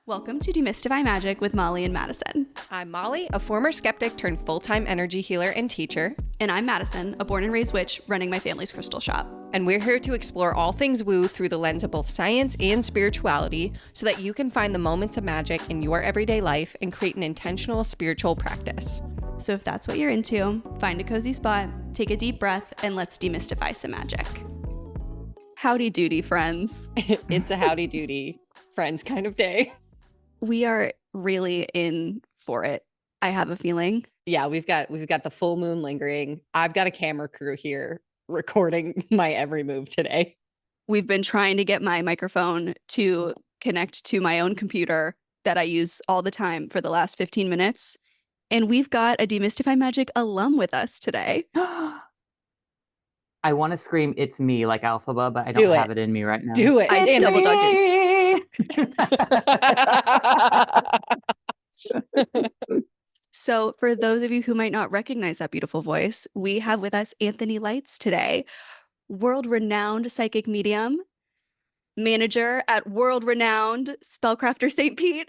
Welcome to Demystify Magic with Molly and Madison. I'm Molly, a former skeptic turned full-time energy healer and teacher. And I'm Madison, a born and raised witch running my family's crystal shop. And we're here to explore all things woo through the lens of both science and spirituality so that you can find the moments of magic in your everyday life and create an intentional spiritual practice. So if that's what you're into, find a cozy spot, take a deep breath, and let's demystify some magic. Howdy doody, friends. It's a howdy doody friends kind of day. We are really in for it, I have a feeling. Yeah, we've got the full moon lingering. I've got a camera crew here recording my every move today. We've been trying to get my microphone to connect to my own computer that I use all the time for the last 15 minutes. And we've got a Demystify Magic alum with us today. I want to scream, it's me, like Alphaba, but I don't have it in me right now. Do it. I double dogged it. So for those of you who might not recognize that beautiful voice, we have with us Anthony Lightz today, world-renowned psychic medium, manager at world-renowned spellcrafter St. Pete.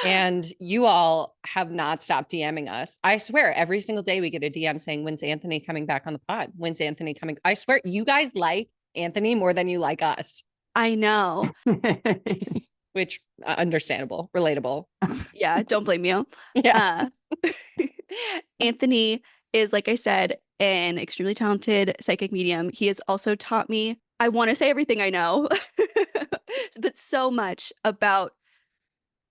And you all have not stopped DMing us. I swear every single day we get a DM saying, when's Anthony coming back on the pod? When's Anthony coming? I swear you guys like Anthony more than you like us. I know. Which understandable, relatable. Yeah, don't blame you. Yeah. Anthony is, like I said, an extremely talented psychic medium. He has also taught me, I want to say everything I know, but so much about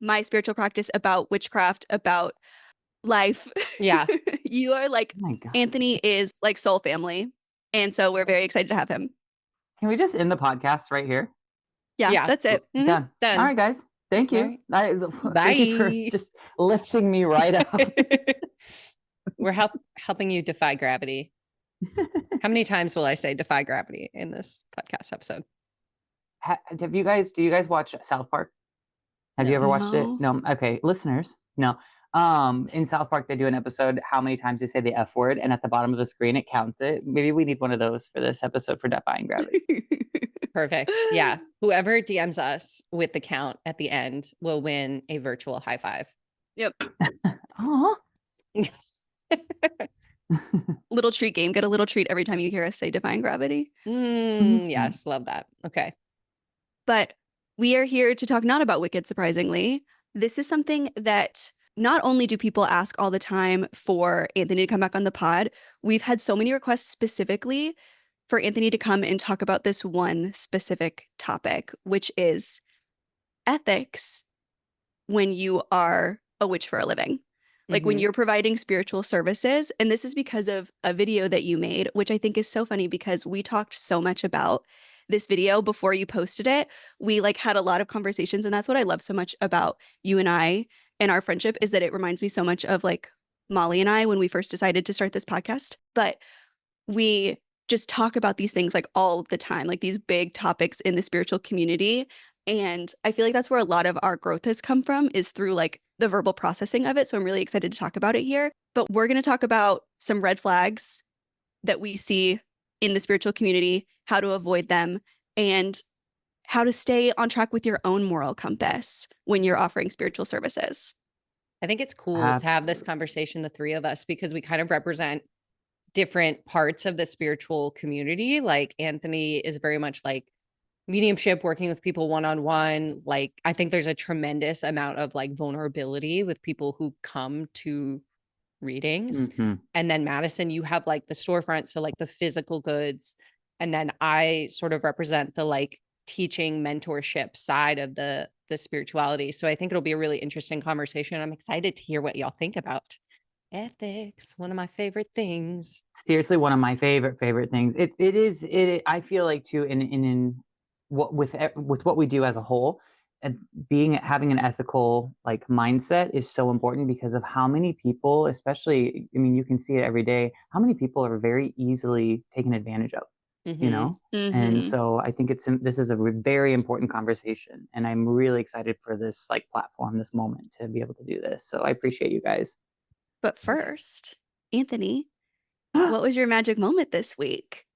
my spiritual practice, about witchcraft, about life. Yeah. You are like, Oh my God. Anthony is like soul family. And so we're very excited to have him. Can we just end the podcast right here? Yeah. That's it. Mhm. Done. Done. All right, guys. Thank you. Thank you for Bye. just lifting me right up. We're helping you defy gravity. How many times will I say defy gravity in this podcast episode? Do you guys watch South Park? Have you ever watched it? No. No. Okay, listeners. No. In South Park, they do an episode, how many times they say the F word, and at the bottom of the screen, it counts it. Maybe we need one of those for this episode for defying gravity. Perfect. Yeah. Whoever DMs us with the count at the end will win a virtual high five. Yep. Aw. Little treat game. Get a little treat every time you hear us say defying gravity. Yes. Love that. Okay. But we are here to talk not about Wicked, surprisingly. This is something that not only do people ask all the time for Anthony to come back on the pod, we've had so many requests specifically for Anthony to come and talk about this one specific topic, which is ethics when you are a witch for a living. Like when you're providing spiritual services. And this is because of a video that you made, which I think is so funny because we talked so much about this video before you posted it. We had a lot of conversations, and that's what I love so much about you and I and our friendship, is that it reminds me so much of Molly and I when we first decided to start this podcast. But we just talk about these things all the time, these big topics in the spiritual community. And I feel like that's where a lot of our growth has come from, is through the verbal processing of it. So I'm really excited to talk about it here. But we're going to talk about some red flags that we see in the spiritual community, how to avoid them, and how to stay on track with your own moral compass when you're offering spiritual services. I think it's cool to have this conversation, the three of us, because we kind of represent different parts of the spiritual community. Anthony is very much mediumship, working with people one-on-one. I think there's a tremendous amount of vulnerability with people who come to readings. And then Madison, you have the storefront, so the physical goods. And then I sort of represent the teaching mentorship side of the spirituality. So I think it'll be a really interesting conversation. I'm excited to hear what y'all think about ethics. One of my favorite things. Seriously, one of my favorite things. It is. I feel like too in what with what we do as a whole, and having an ethical mindset is so important because of how many people, especially, I mean, you can see it every day, how many people are very easily taken advantage of. You know? And so I think this is a very important conversation, and I'm really excited for this platform, this moment, to be able to do this. So I appreciate you guys. But first, Anthony, what was your magic moment this week?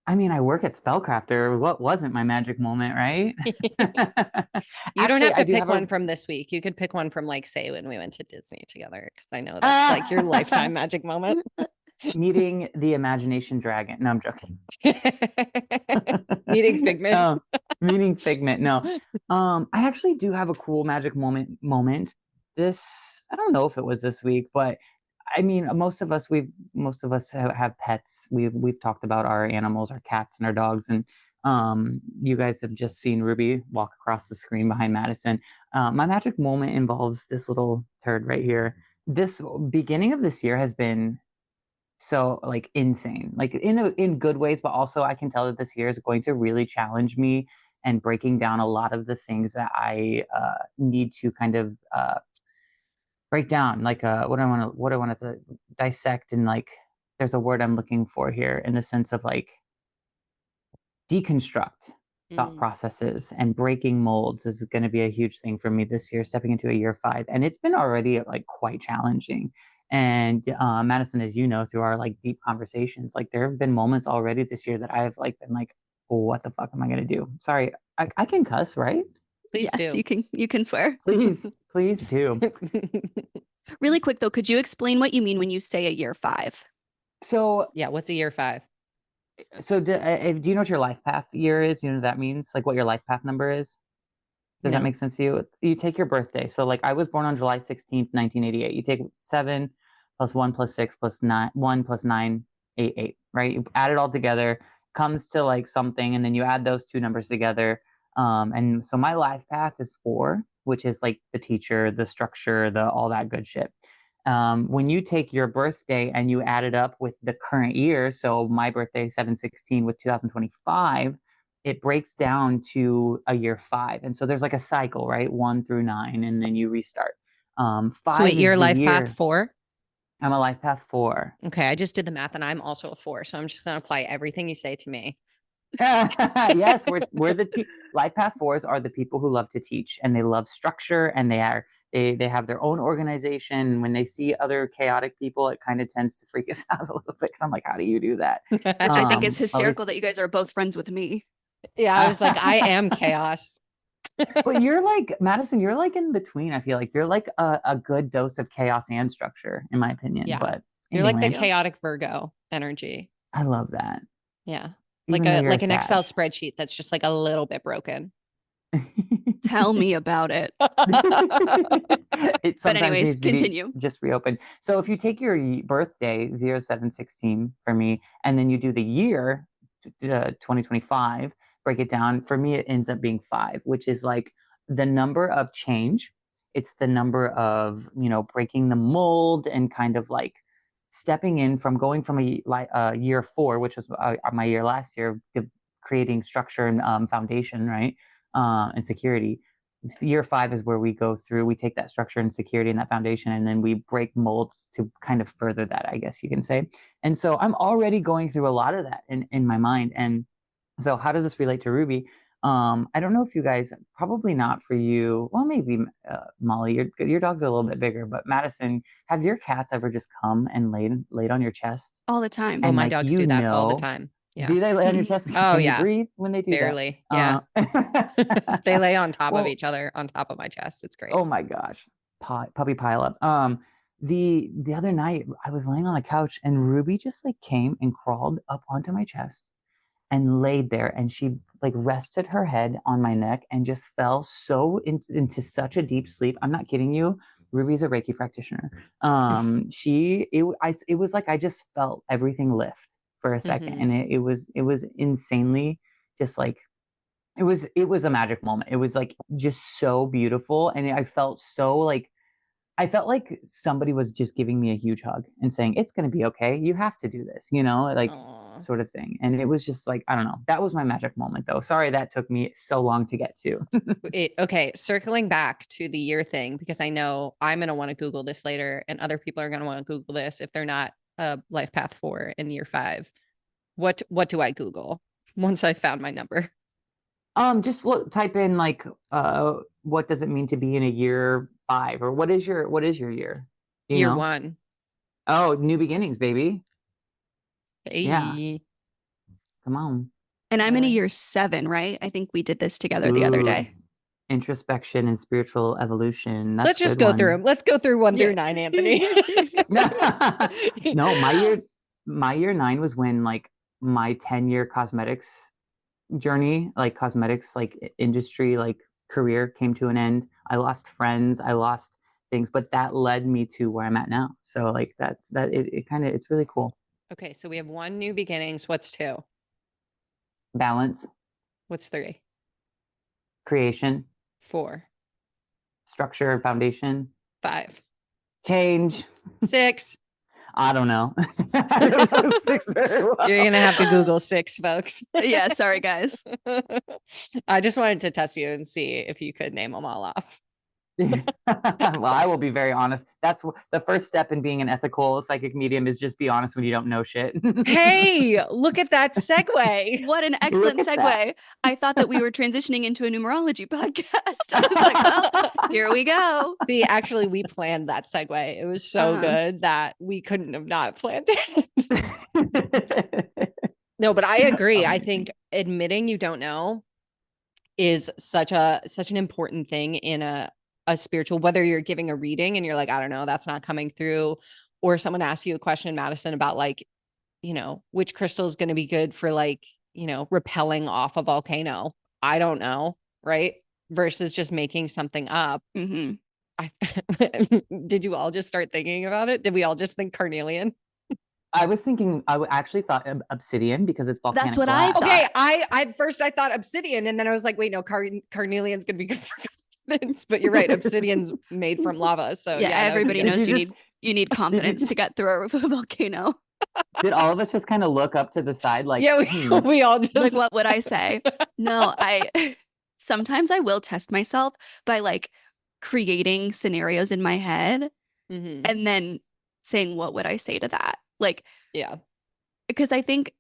I mean, I work at Spellcrafter. What wasn't my magic moment, right? You don't Actually, have I to do pick have one a from this week. You could pick one from like say when we went to Disney together, because I know that's like your lifetime magic moment. meeting the imagination dragon. No, I'm joking. Meeting Figment. Meeting Figment. No. I actually do have a cool magic moment. This, I don't know if it was this week, but I mean, most of us have pets. We've talked about our animals, our cats and our dogs, and you guys have just seen Ruby walk across the screen behind Madison. My magic moment involves this little turd right here. This beginning of this year has been so like insane, like in good ways, but also I can tell that this year is going to really challenge me and breaking down a lot of the things that I need to kind of break down, like what I want to dissect, and like there's a word I'm looking for here in the sense of like deconstruct thought Mm. processes, and breaking molds is going to be a huge thing for me this year, stepping into a year 5, and it's been already like quite challenging. And Madison, as you know, through our like deep conversations, like there have been moments already this year that I've like been like, oh, what the fuck am I going to do? Sorry, I can cuss, right? Please Yes, do. you can swear. Please do. Really quick though, could you explain what you mean when you say a year 5? So Yeah, what's a year 5? do you know what your life path year is? You know what that means? Like what your life path number is? Does that No. make sense to you? You take your birthday. So like I was born on July 16th, 1988. You take 7 plus 1 plus 6 plus 9, 1 plus 9, 8, 8, right? You add it all together, comes to like something, and then you add those two numbers together. And so my life path is 4, which is like the teacher, the structure, the all that good shit. When you take your birthday and you add it up with the current year, so my birthday is 7/16 with 2025, it breaks down to a year 5. And so there's like a cycle, right? 1 through 9, and then you restart. So wait, 5 your is the life path year. 4? I'm a life path 4. Okay, I just did the math and I'm also a 4. So I'm just gonna apply everything you say to me. Yes, we're the life path 4s are the people who love to teach, and they love structure, and they have their own organization. When they see other chaotic people, it kind of tends to freak us out a little bit, because I'm like, how do you do that? Which I think is At hysterical least, that you guys are both friends with me. Yeah, I was like, I am chaos. but you're like Madison, you're like in between. I feel like you're like a good dose of chaos and structure, in my opinion. Yeah. But You're like the anyway, chaotic Virgo energy. I love that. Yeah. Even though you're a Like an Excel Sag. spreadsheet that's just like a little bit broken. Tell me about it. It But sometimes anyways, needs to be continue. just reopened. So if you take your birthday 07/16 for me, and then you do the year 2025, break it down, for me it ends up being 5, which is like the number of change. It's the number of, breaking the mold, and kind of like stepping in from going from a year 4, which was my year last year, to creating structure and foundation, right? And security. Year 5 is where we go through, we take that structure and security and that foundation, and then we break molds to kind of further that, I guess you can say. And so I'm already going through a lot of that in my mind. And so how does this relate to Ruby? I don't know if you guys, probably not for you. Well, maybe Molly, your dogs are a little bit bigger, but Madison, have your cats ever just come and laid on your chest? All the time. Oh, And my like, dogs do that all the time. Yeah. do they lay on your chest? Oh, Can you yeah. breathe when they do that? Barely. Yeah. They lay on top of Well, each other on top of my chest. It's great. oh my gosh, puppy pile up. The other night I was laying on the couch, and Ruby just like came and crawled up onto my chest and laid there, and she like rested her head on my neck and just fell so into such a deep sleep. I'm not kidding you. Ruby's a Reiki practitioner. It was like I just felt everything lift for a second, Mhm. and it was insanely just like it was a magic moment. It was like just so beautiful, and I felt like somebody was just giving me a huge hug and saying, it's going to be okay. You have to do this, like Aw. sort of thing. And it was just like, I don't know. That was my magic moment, though. Sorry that took me so long to get to. Okay, circling back to the year thing, because I know I'm going to want to Google this later and other people are going to want to Google this if they're not a life path 4 in year 5. What do I Google once I found my number? Just type in like, what does it mean to be in a year 5, or what is your year? You Year know? 1. Oh, new beginnings, baby. Yeah. Hey. Come on. And I'm in a year 7, right? I think we did this together the other day. Introspection and spiritual evolution. That's Let's just go through them. Let's go through 1 through 9, Anthony. No, my year 9 was when like my 10-year cosmetics journey, like cosmetics, like industry, like career came to an end. I lost friends, I lost things, but that led me to where I'm at now. So like it's really cool. Okay, so we have 1 new beginnings. What's 2? Balance. What's 3? Creation. 4. Structure, foundation. 5. Change. 6. I don't know. I don't know 6 very well. You're gonna have to Google 6, folks. Yeah, sorry guys. I just wanted to test you and see if you could name them all off. Well, I will be very honest. That's the first step in being an ethical psychic medium, is just be honest when you don't know shit. Hey, look at that segue. What an excellent segue. I thought that we were transitioning into a numerology podcast. I was like, well, here we go. See, actually, we planned that segue. It was so good that we couldn't have not planned it. No, but I agree. I think admitting you don't know is such an important thing in a spiritual, whether you're giving a reading and you're like, I don't know, that's not coming through, or someone asks you a question, Madison, about like, you know, which crystal is going to be good for like, you know, repelling off a volcano. I don't know. Right. Versus just making something up. Mm-hmm. Did you all just start thinking about it? Did we all just think carnelian? I was thinking, I actually thought obsidian because it's volcanic. That's what glass. I thought. Okay, I first I thought obsidian, and then I was like, wait, no, carnelian's gonna be good for confidence. But you're right, obsidian's made from lava. So yeah, everybody knows you need confidence to get through a volcano. Did all of us just kind of look up to the side, like, yeah, we all just like, what would I say? No, sometimes I will test myself by like creating scenarios in my head and then saying, what would I say to that? Like, yeah, because I think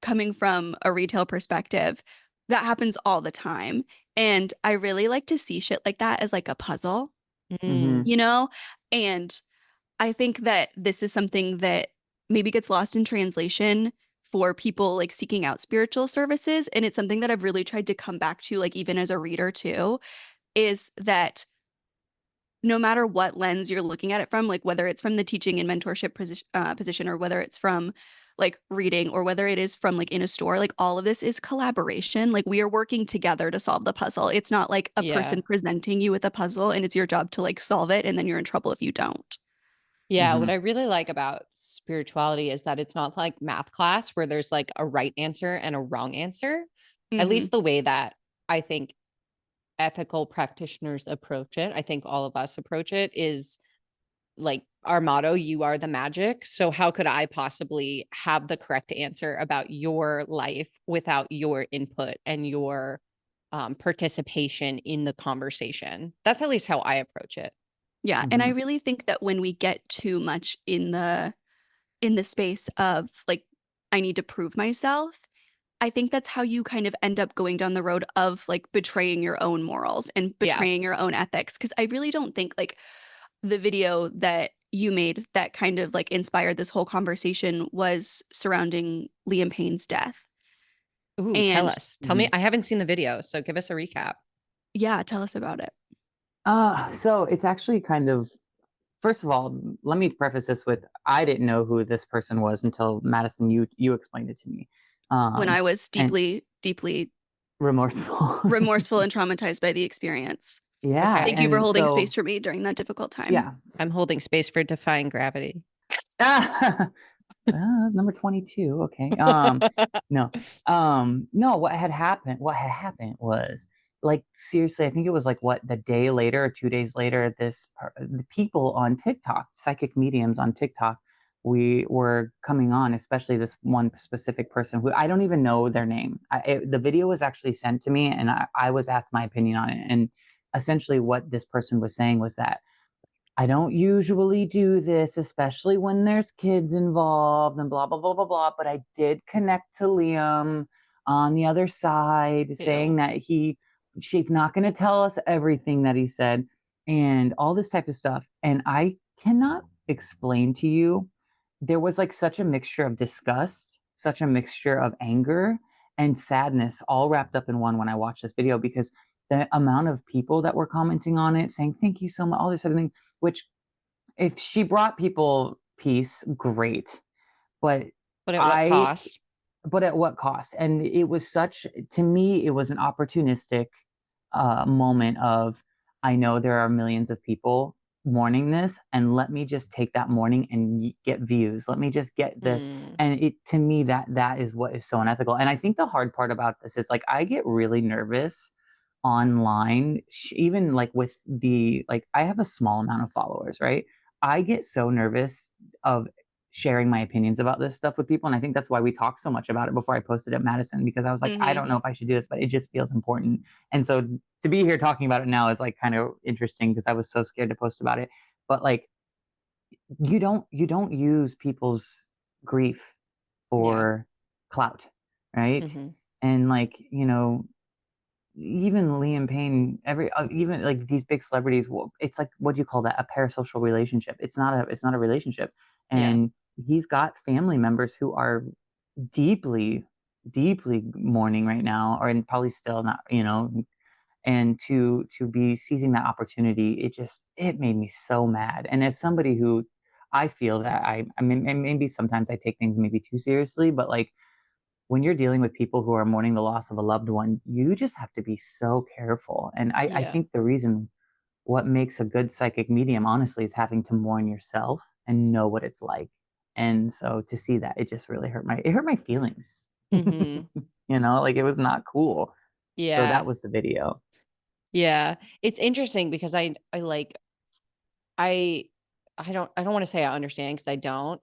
coming from a retail perspective, that happens all the time. And I really like to see shit like that as like a puzzle, you know? And I think that this is something that maybe gets lost in translation for people like seeking out spiritual services. And it's something that I've really tried to come back to, like even as a reader too, is that no matter what lens you're looking at it from, like whether it's from the teaching and mentorship position or whether it's from like reading or whether it is from like in a store, like all of this is collaboration. Like we are working together to solve the puzzle. It's not like a person presenting you with a puzzle and it's your job to like solve it and then you're in trouble if you don't. Yeah, what I really like about spirituality is that it's not like math class where there's like a right answer and a wrong answer. At least the way that I think ethical practitioners approach it, I think all of us approach it, is like our motto, you are the magic. So how could I possibly have the correct answer about your life without your input and your participation in the conversation? That's at least how I approach it. Yeah. And I really think that when we get too much in the space of like, I need to prove myself, I think that's how you kind of end up going down the road of like betraying your own morals and betraying your own ethics. Cause I really don't think like the video that you made that kind of like inspired this whole conversation was surrounding Liam Payne's death. Ooh, tell us. Tell me. I haven't seen the video, so give us a recap. Yeah, tell us about it. So it's actually kind of, first of all, let me preface this with, I didn't know who this person was until Madison, you explained it to me. When I was deeply remorseful and traumatized by the experience. Yeah. Okay. Thank you for holding space for me during that difficult time. Yeah. I'm holding space for defying gravity. Well, that's number 22. Okay. No, what had happened was, like, seriously, I think it was like the day later or 2 days later, the people on TikTok, psychic mediums on TikTok, we were coming on, especially this one specific person who I don't even know their name. The video was actually sent to me and I was asked my opinion on it. And essentially what this person was saying was that I don't usually do this, especially when there's kids involved and blah, blah, blah, blah, blah. But I did connect to Liam on the other side, saying that she's not going to tell us everything that he said and all this type of stuff. And I cannot explain to you, there was like such a mixture of disgust, such a mixture of anger, and sadness all wrapped up in one when I watched this video, because the amount of people that were commenting on it saying, thank you so much, all this other thing, which if she brought people peace, great. But But at what cost? But at what cost? And it was to me, it was an opportunistic moment of, I know there are millions of people mourning this, and let me just take that mourning and get views. Let me just get this. And to me, that is what is so unethical. And I think the hard part about this is, like, I get really nervous online, even like with I have a small amount of followers, right? I get so nervous of sharing my opinions about this stuff with people. And I think that's why we talked so much about it before I posted at Madison, because I was like, I don't know if I should do this, but it just feels important. And so to be here talking about it now is like kind of interesting, because I was so scared to post about it. But like, you don't use people's grief for clout, right? And like, even Liam Payne, even like these big celebrities, it's like, what do you call that? A parasocial relationship. It's not a relationship. And he's got family members who are deeply, deeply mourning right now, and probably still not, and to be seizing that opportunity, it made me so mad. And as somebody who, I feel that I mean, and maybe sometimes I take things maybe too seriously, but like, when you're dealing with people who are mourning the loss of a loved one, you just have to be so careful. And I think the reason, what makes a good psychic medium, honestly, is having to mourn yourself and know what it's like. And so to see that, it just really hurt my feelings. Like, it was not cool. So that was the video. Yeah. It's interesting because I don't want to say I understand, because I don't,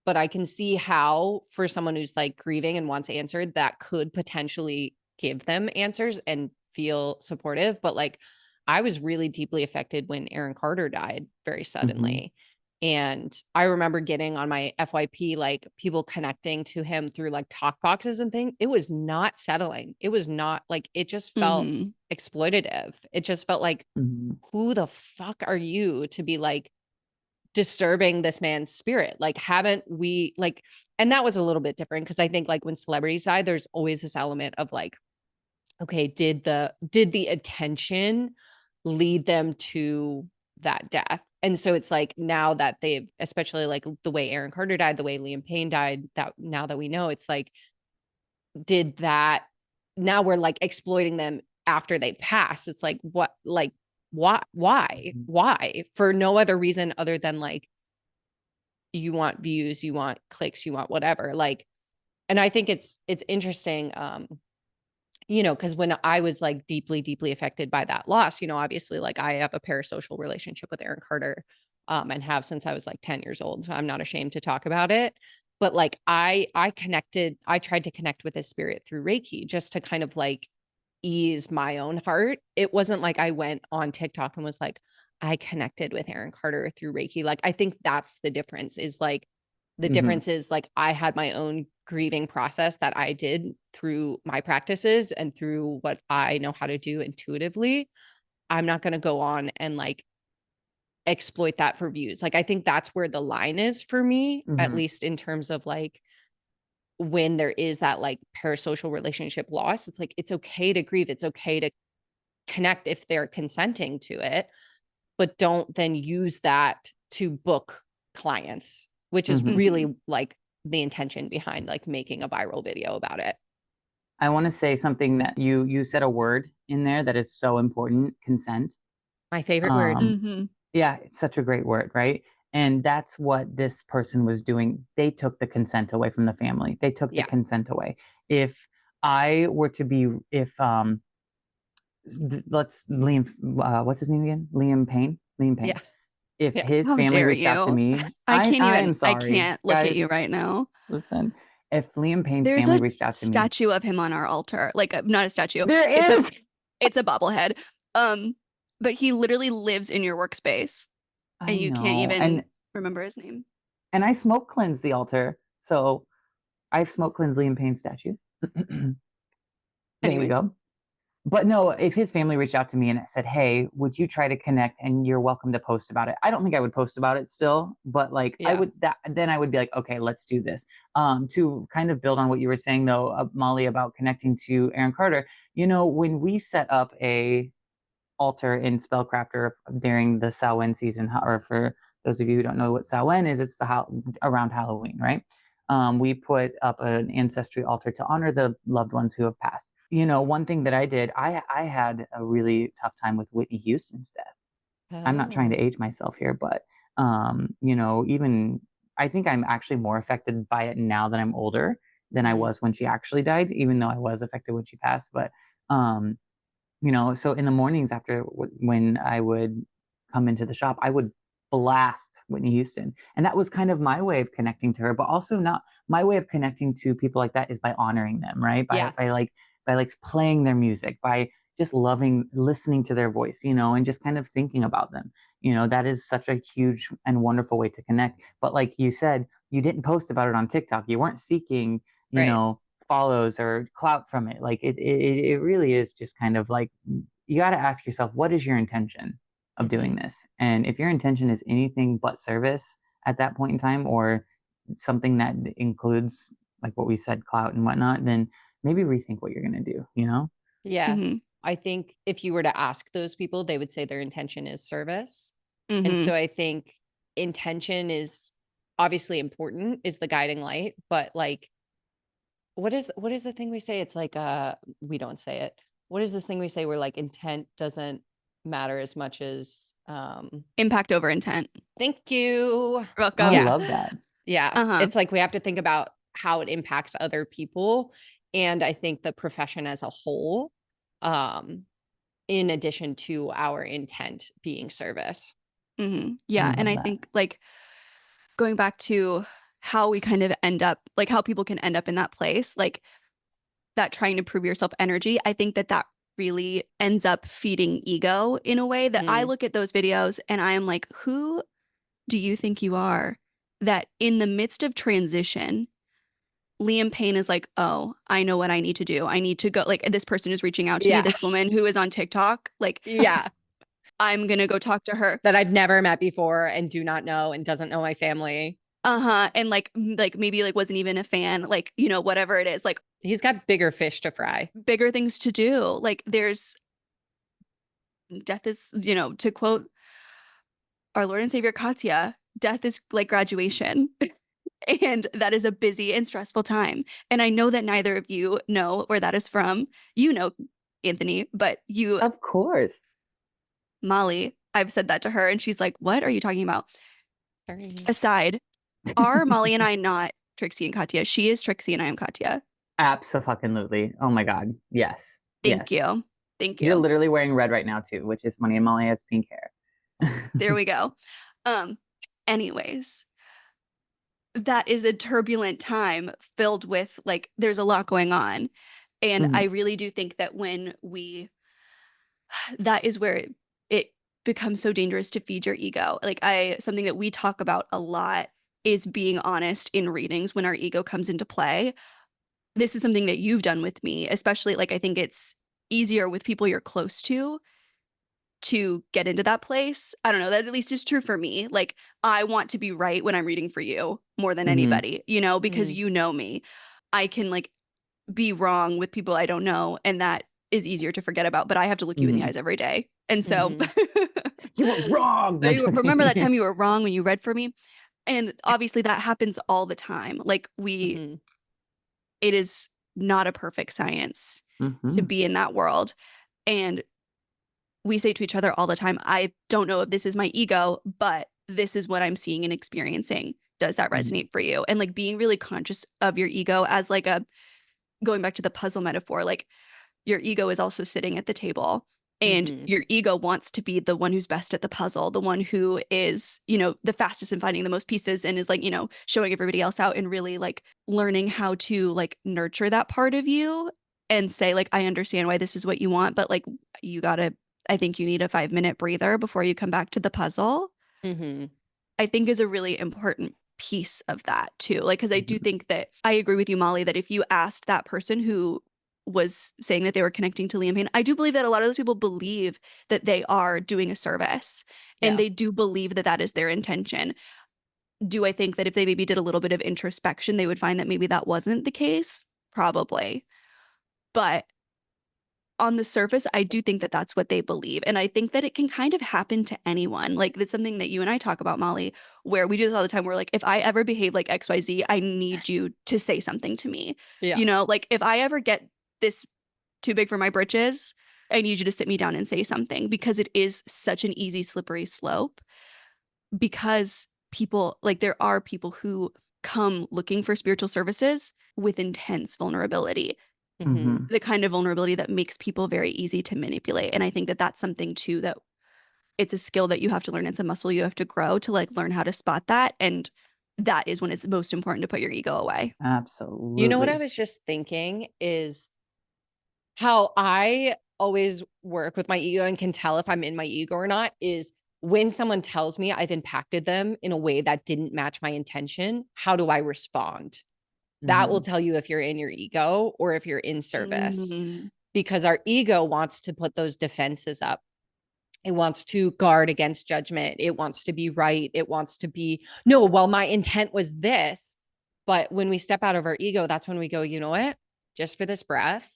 but I can see how, for someone who's like grieving and wants answered, that could potentially give them answers and feel supportive. But like, I was really deeply affected when Aaron Carter died very suddenly. And I remember getting on my FYP, like people connecting to him through like talk boxes and things. It was not settling. It was not like, it just felt exploitative. It just felt like, who the fuck are you to be like disturbing this man's spirit? Like, haven't we like, and that was a little bit different, because I think like when celebrities die, there's always this element of like, okay, did the attention lead them to that death? And so it's like, now that they've, especially like the way Aaron Carter died, the way Liam Payne died, that now that we know, it's like, did that, now we're like exploiting them after they've passed. It's like, what, like, why for no other reason other than like, you want views, you want clicks, you want whatever. Like, and I think it's interesting, because when I was like deeply, deeply affected by that loss, obviously, like, I have a parasocial relationship with Aaron Carter, and have since I was like 10 years old. So I'm not ashamed to talk about it. But like, I tried to connect with his spirit through Reiki, just to kind of like ease my own heart. It wasn't like I went on TikTok and was like, I connected with Aaron Carter through Reiki. Like, I think that's the difference, is like, the difference is like, I had my own grieving process that I did through my practices and through what I know how to do intuitively. I'm not going to go on and like exploit that for views. Like, I think that's where the line is for me, at least in terms of like, when there is that like parasocial relationship loss, it's like, it's okay to grieve. It's okay to connect if they're consenting to it, but don't then use that to book clients, which is really like the intention behind like making a viral video about it. I want to say something that you said a word in there that is so important: consent. My favorite word. Yeah, it's such a great word, right? And that's what this person was doing. They took the consent away from the family. They took the consent away. If I were to be, let's Liam, what's his name again? Liam Payne. Liam Payne. Yeah. If his How family dare reached out to you? me, I'm sorry. I can't look guys, at you right now. listen, if Liam Payne's There's family a reached out to me, statue of him on our altar. Like, not a statue. there is. It's a bobblehead. But he literally lives in your workspace, I and you know. can't even And remember his name. and I smoke cleanse the altar, so I've smoke cleansed Liam Payne's statue. There you Anyways. go. But no, if his family reached out to me and said, "Hey, would you try to connect and you're welcome to post about it?" I don't think I would post about it still, but like I Yeah. would then I would be like, "Okay, let's do this." To kind of build on what you were saying though, Molly, about connecting to Aaron Carter, when we set up a altar in Spellcrafter during the Samhain season, or for those of you who don't know what Samhain is, it's around Halloween, right? We put up an ancestry altar to honor the loved ones who have passed. One thing that I did, I had a really tough time with Whitney Houston's death. I'm not trying to Oh. age myself here, but even I think I'm actually more affected by it now that I'm older than I was when she actually died, even though I was affected when she passed. But um, so in the mornings after when I would come into the shop, I would blast Whitney Houston. And that was kind of my way of connecting to her, but also not my way of connecting to people like that is by honoring them, right? Yeah. By playing their music, by just listening to their voice, and just kind of thinking about them. That is such a huge and wonderful way to connect. But like you said, you didn't post about it on TikTok. You weren't seeking, Right. follows or clout from it. Like it really is just kind of like you got to ask yourself, what is your intention of doing this? And if your intention is anything but service at that point in time, or something that includes like what we said, clout and whatnot, then maybe rethink what you're gonna do. Yeah. Mm-hmm. I think if you were to ask those people, they would say their intention is service. And Mm-hmm. so I think intention is obviously important, is the guiding light, but like what is the thing we say? It's like we don't say it. What is this thing we say where like intent doesn't matter as much as Impact over intent. thank you. Oh, I Welcome. Yeah. love that. Yeah. Uh-huh. It's like we have to think about how it impacts other people. And I think the profession as a whole, um, in addition to our intent being service. Mm-hmm. I Yeah. And love I that. think like going back to how we kind of end up, like how people can end up in that place, like that trying to prove yourself energy, I think that really ends up feeding ego in a way that I Mm. look at those videos and I am like, who do you think you are? That in the midst of transition, Liam Payne is like, oh, I know what I need to do. I need to go. Like, this person is reaching out to me, Yeah. this woman who is on TikTok. Like, Yeah. I'm going to go talk to her. That I've never met before and do not know and doesn't know my family. Uh-huh. And like maybe like wasn't even a fan, like, whatever it is, like He's got bigger fish to fry. bigger things to do. Like, death is, to quote our Lord and Savior Katya, death is like graduation. And that is a busy and stressful time. And I know that neither of you know where that is from. You know, Anthony, but Of course. Molly, I've said that to her and she's like, what are you talking about? Sorry. Aside, are Molly and I not Trixie and Katya? She is Trixie and I am Katya. Absolutely. Oh my God. Yes. Thank Yes. you. Thank You're you. literally wearing red right now too, which is funny. And Molly has pink hair. There we go. Anyways, that is a turbulent time filled with like there's a lot going on. And I Mhm. really do think that that is where it becomes so dangerous to feed your ego. Like something that we talk about a lot is being honest in readings when our ego comes into play. This is something that you've done with me, especially like I think it's easier with people you're close to get into that place. I don't know, that at least is true for me. Like I want to be right when I'm reading for you more than Mhm. anybody, because Mhm. you know me. I can like be wrong with people I don't know, and that is easier to forget about, but I have to look you in the Mhm. eyes every day. And so Mhm. You were wrong. No, I'm remember that joking. time you were wrong when you read for me? And obviously that happens all the time. Like Mhm. it is not a perfect science to Mhm. be in that world. And we say to each other all the time, I don't know if this is my ego, but this is what I'm seeing and experiencing. Does that Mhm. resonate for you? And like being really conscious of your ego as like going back to the puzzle metaphor, like your ego is also sitting at the table and Mhm. your ego wants to be the one who's best at the puzzle, the one who is, the fastest in finding the most pieces and is like, showing everybody else out and really like learning how to like nurture that part of you and say like, I understand why this is what you want, but like I think you need a 5-minute breather before you come back to the puzzle. Mhm. I think is a really important piece of that too. Like, because I do Mhm. think that I agree with you, Molly, that if you asked that person who was saying that they were connecting to Liam Payne. I do believe that a lot of those people believe that they are doing a service, and they do believe that that is their intention. Do I think that if they maybe did a little bit of introspection, they would find that maybe that wasn't the case? Probably. But on the surface, I do think that that's what they believe. And I think that it can kind of happen to anyone. Like, that's something that you and I talk about, Molly, where we do this all the time. We're like, if I ever behave like XYZ, I need you to say something to me. Yeah. You know, like if I ever get this too big for my britches, I need you to sit me down and say something, because it is such an easy, slippery slope. Because people, like, there are people who come looking for spiritual services with intense vulnerability, Mm-hmm. the kind of vulnerability that makes people very easy to manipulate. And I think that that's something too, that it's a skill that you have to learn. It's a muscle you have to grow to like learn how to spot that. And that is when it's most important to put your ego away. Absolutely. You know what I was just thinking is how I always work with my ego and can tell if I'm in my ego or not is when someone tells me I've impacted them in a way that didn't match my intention, how do I respond? That will tell you if you're in your ego or if you're in service, because our ego wants to put those defenses up. It wants to guard against judgment. It wants to be right. It wants to be, no, well, my intent was this. But when we step out of our ego, that's when we go, you know what? Just for this breath,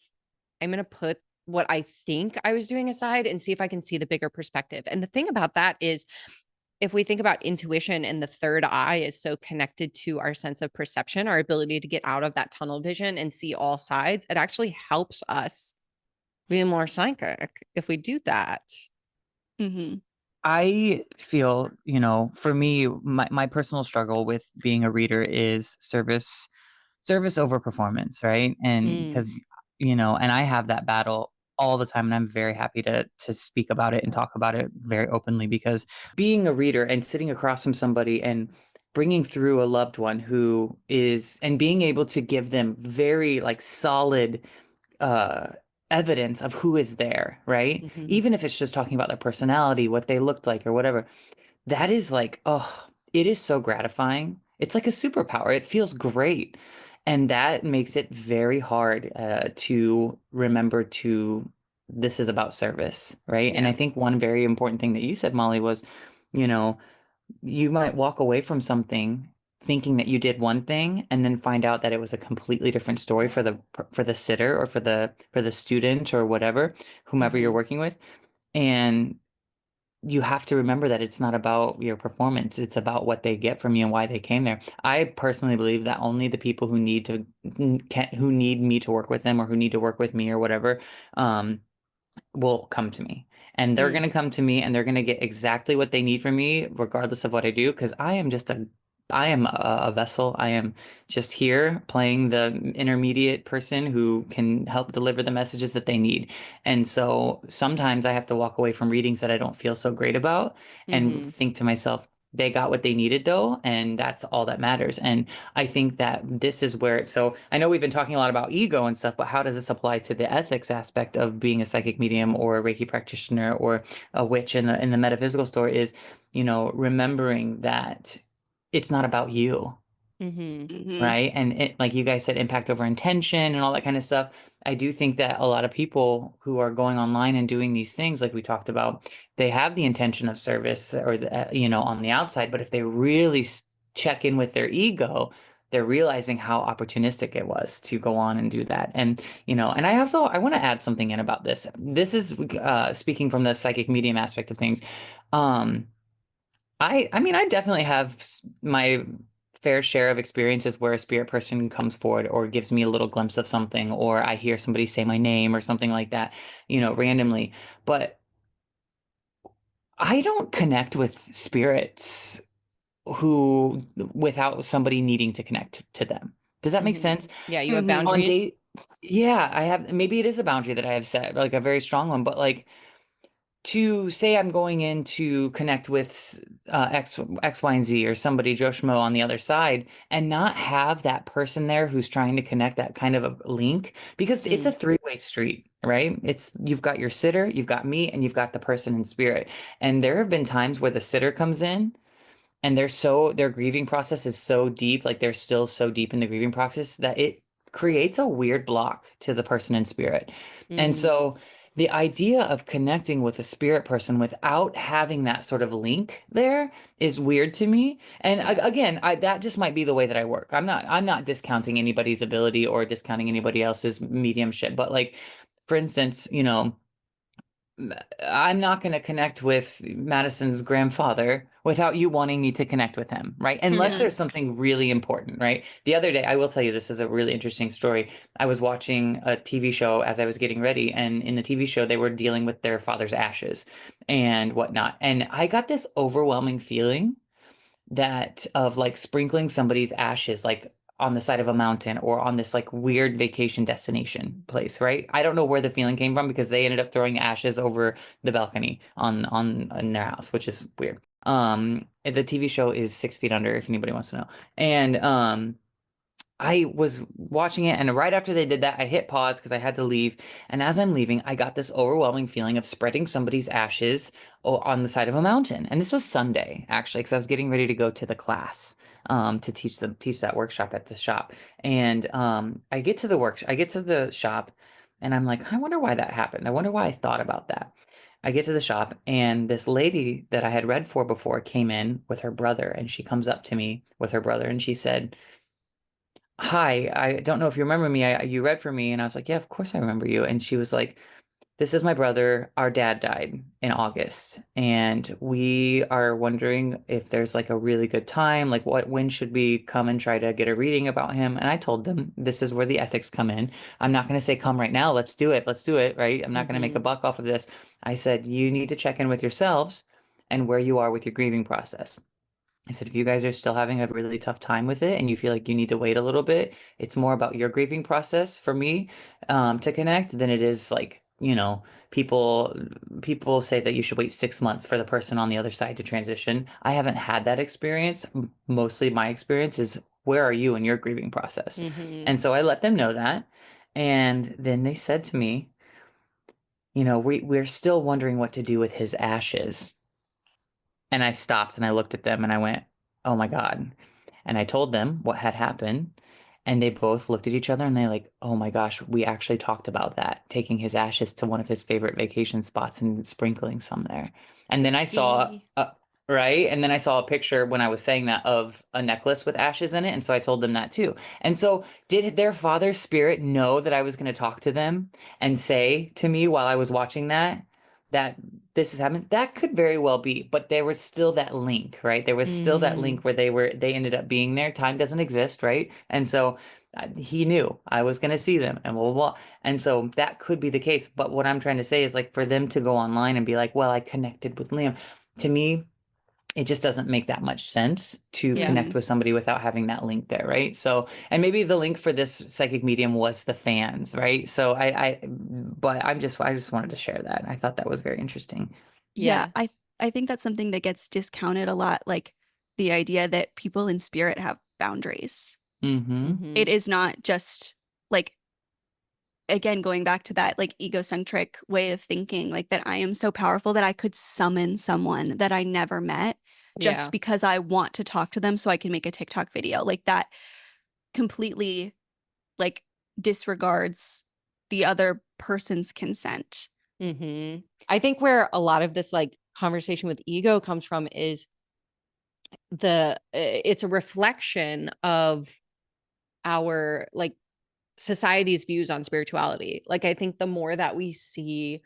I'm going to put what I think I was doing aside and see if I can see the bigger perspective. And the thing about that is, if we think about intuition and the third eye is so connected to our sense of perception, our ability to get out of that tunnel vision and see all sides, it actually helps us be more psychic if we do that. Mm-hmm. I feel, you know, for me, my personal struggle with being a reader is service over performance, right? And because, you know, and I have that battle all the time, and I'm very happy to speak about it and talk about it very openly, because being a reader and sitting across from somebody and bringing through a loved one who is, and being able to give them very like solid uh evidence of who is there, right? Even if it's just talking about their personality, what they looked like or whatever, that is like, oh, it is so gratifying. It's like a superpower. It feels great. And that makes it very hard to remember to, this is about service, right? And I think one very important thing that you said, Molly, was, you know, you might walk away from something thinking that you did one thing and then find out that it was a completely different story for the sitter or for the student or whatever, whomever you're working with. And you have to remember that it's not about your performance. It's about what they get from you and why they came there. I personally believe that only the people who need me to work with them, or who need to work with me or whatever, will come to me. And they're going to come to me and they're going to get exactly what they need from me, regardless of what I do, because I am a vessel. I am just here playing the intermediate person who can help deliver the messages that they need. And so sometimes I have to walk away from readings that I don't feel so great about and think to myself, they got what they needed though, and that's all that matters. And I think that this is where, so I know we've been talking a lot about ego and stuff, but how does this apply to the ethics aspect of being a psychic medium or a Reiki practitioner or a witch in the metaphysical story is, you know, remembering that it's not about you. Right. And it, like you guys said, impact over intention and all that kind of stuff. I do think that a lot of people who are going online and doing these things, like we talked about, they have the intention of service or, you know, on the outside. But if they really check in with their ego, they're realizing how opportunistic it was to go on and do that. And, you know, and I want to add something in about this. This is speaking from the psychic medium aspect of things. I mean, I definitely have my fair share of experiences where a spirit person comes forward or gives me a little glimpse of something, or I hear somebody say my name or something like that, you know, randomly. But I don't connect with spirits who without somebody needing to connect to them. Does that make sense? Yeah, you have Mhm. On boundaries. yeah, I have, maybe it is a boundary that I have set, like a very strong one, but like to say I'm going in to connect with X, Y, and Z, or somebody, Joe Schmo, on the other side, and not have that person there who's trying to connect that kind of a link, because it's a three-way street, right? You've got your sitter, you've got me, and you've got the person in spirit. And there have been times where the sitter comes in and their grieving process is so deep, like they're still so deep in the grieving process that it creates a weird block to the person in spirit. And Mm. so the idea of connecting with a spirit person without having that sort of link there is weird to me. And again, that just might be the way that I work. I'm not discounting anybody's ability or discounting anybody else's mediumship, but like, for instance, you know, I'm not going to connect with Madison's grandfather without you wanting me to connect with him, right? Unless there's something really important, right? The other day, I will tell you, this is a really interesting story. I was watching a TV show as I was getting ready, and in the TV show, they were dealing with their father's ashes and whatnot. And I got this overwhelming feeling that of like sprinkling somebody's ashes, like on the side of a mountain or on this like weird vacation destination place, right? I don't know where the feeling came from because they ended up throwing ashes over the balcony on in their house, which is weird. The TV show is 6 Feet Under, if anybody wants to know. And I was watching it, and right after they did that, I hit pause because I had to leave. And as I'm leaving, I got this overwhelming feeling of spreading somebody's ashes on the side of a mountain. And this was Sunday, actually, because I was getting ready to go to the class to teach that workshop at the shop. And I get to the shop, and I'm like, I wonder why that happened. I wonder why I thought about that. I get to the shop, and this lady that I had read for before came in with her brother, and she comes up to me with her brother, and she said, hi, I don't know if you remember me. You read for me. And I was like, yeah, of course I remember you. And she was like, this is my brother. Our dad died in August. And we are wondering if there's like a really good time. Like, when should we come and try to get a reading about him? And I told them, this is where the ethics come in. I'm not going to say, come right now. Let's do it. Let's do it. Right. I'm not going to make a buck off of this. I said, you need to check in with yourselves and where you are with your grieving process. I said, if you guys are still having a really tough time with it and you feel like you need to wait a little bit, it's more about your grieving process for me to connect than it is like, you know, people say that you should wait 6 months for the person on the other side to transition. I haven't had that experience. Mostly my experience is, where are you in your grieving process? And so I let them know that. And then they said to me, you know, we're still wondering what to do with his ashes. And I stopped and I looked at them and I went, oh my God. And I told them what had happened. And they both looked at each other and they like, oh my gosh, we actually talked about that, taking his ashes to one of his favorite vacation spots and sprinkling some there. And then I saw, right? And then I saw a picture when I was saying that of a necklace with ashes in it. And so I told them that too. And so did their father's spirit know that I was going to talk to them and say to me while I was watching that this is happening? That could very well be, but there was still that link, right? There was still that link where they ended up being there. Time doesn't exist, right? And so he knew I was going to see them and blah, blah, blah. And so that could be the case. But what I'm trying to say is, like, for them to go online and be like, well, I connected with Liam, to me, it just doesn't make that much sense to connect with somebody without having that link there, right? So, and maybe the link for this psychic medium was the fans, right? So but I just wanted to share that. I thought that was very interesting. Yeah, I think that's something that gets discounted a lot, like the idea that people in spirit have boundaries. It is not just like, again, going back to that like egocentric way of thinking, like that I am so powerful that I could summon someone that I never met just because I want to talk to them so I can make a TikTok video. Like, that completely like disregards the other person's consent. I think where a lot of this like conversation with ego comes from is it's a reflection of our like society's views on spirituality. Like, I think the more that we see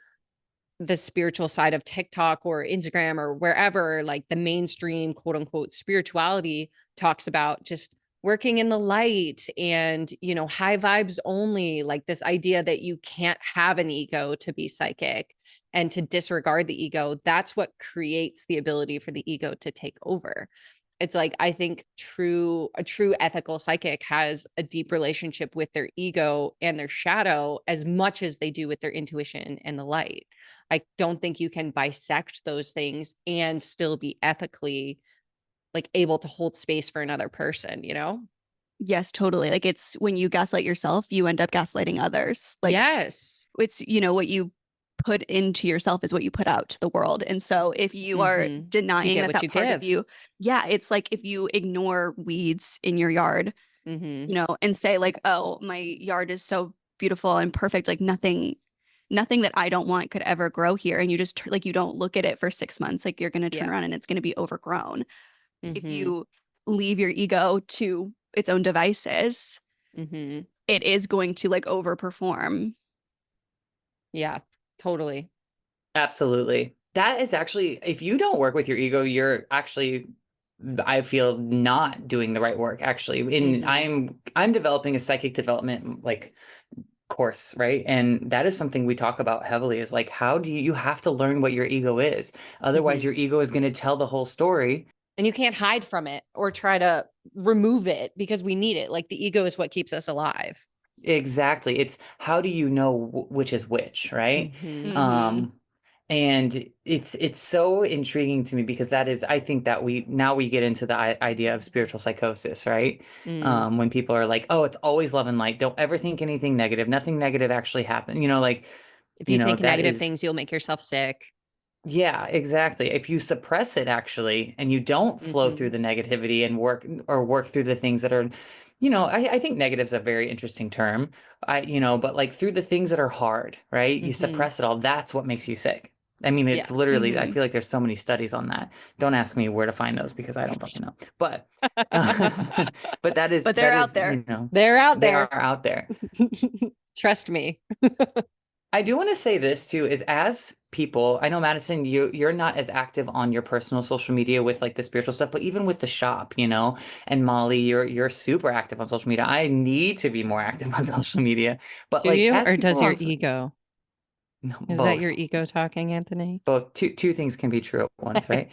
the spiritual side of TikTok or Instagram or wherever, like the mainstream quote unquote spirituality talks about just working in the light and, you know, high vibes only, like this idea that you can't have an ego to be psychic and to disregard the ego, that's what creates the ability for the ego to take over. It's like, I think a true ethical psychic has a deep relationship with their ego and their shadow as much as they do with their intuition and the light. I don't think you can bisect those things and still be ethically like able to hold space for another person, you know? Yes, totally. Like, it's when you gaslight yourself, you end up gaslighting others. Like, yes, it's, you know, what you put into yourself is what you put out to the world. And so if you are denying that part of you, it's like if you ignore weeds in your yard, you know, and say like, oh, my yard is so beautiful and perfect. Like nothing that I don't want could ever grow here. And you just like, you don't look at it for 6 months. Like you're going to turn Yeah. around and it's going to be overgrown. If Mm-hmm. you leave your ego to its own devices, Mm-hmm. it is going to like overperform. Yeah, totally. Absolutely. That is actually, if you don't work with your ego, you're actually, I feel, not doing the right work, actually. And I'm developing a psychic development like course, right? And that is something we talk about heavily, is like, how do you have to learn what your ego is? Otherwise, your ego is going to tell the whole story. And you can't hide from it or try to remove it because we need it. Like the ego is what keeps us alive. Exactly. It's how do you know which is which, right? And it's so intriguing to me because that is, I think that we get into the idea of spiritual psychosis, right? When people are like, oh, it's always love and light. Don't ever think anything negative. Nothing negative actually happened. You know, like, If you think that negative is, things, you'll make yourself sick. yeah, exactly. If you suppress it actually, and you don't flow through the negativity and work through the things that are, I think negative's a very interesting term. But like through the things that are hard, right? You suppress it all. That's what makes you sick. I mean, it's literally, I feel like there's so many studies on that. Don't ask me where to find those because I don't fucking know. But, but they're out there. They're out they there. are out there. Trust me. I do want to say this too, is as people, I know Madison, you're not as active on your personal social media with like the spiritual stuff, but even with the shop, and Molly, you're super active on social media. I need to be more active on social media, but Do like you, as or people does your ego? No, Is that your ego talking, Anthony? both two things can be true at once, right?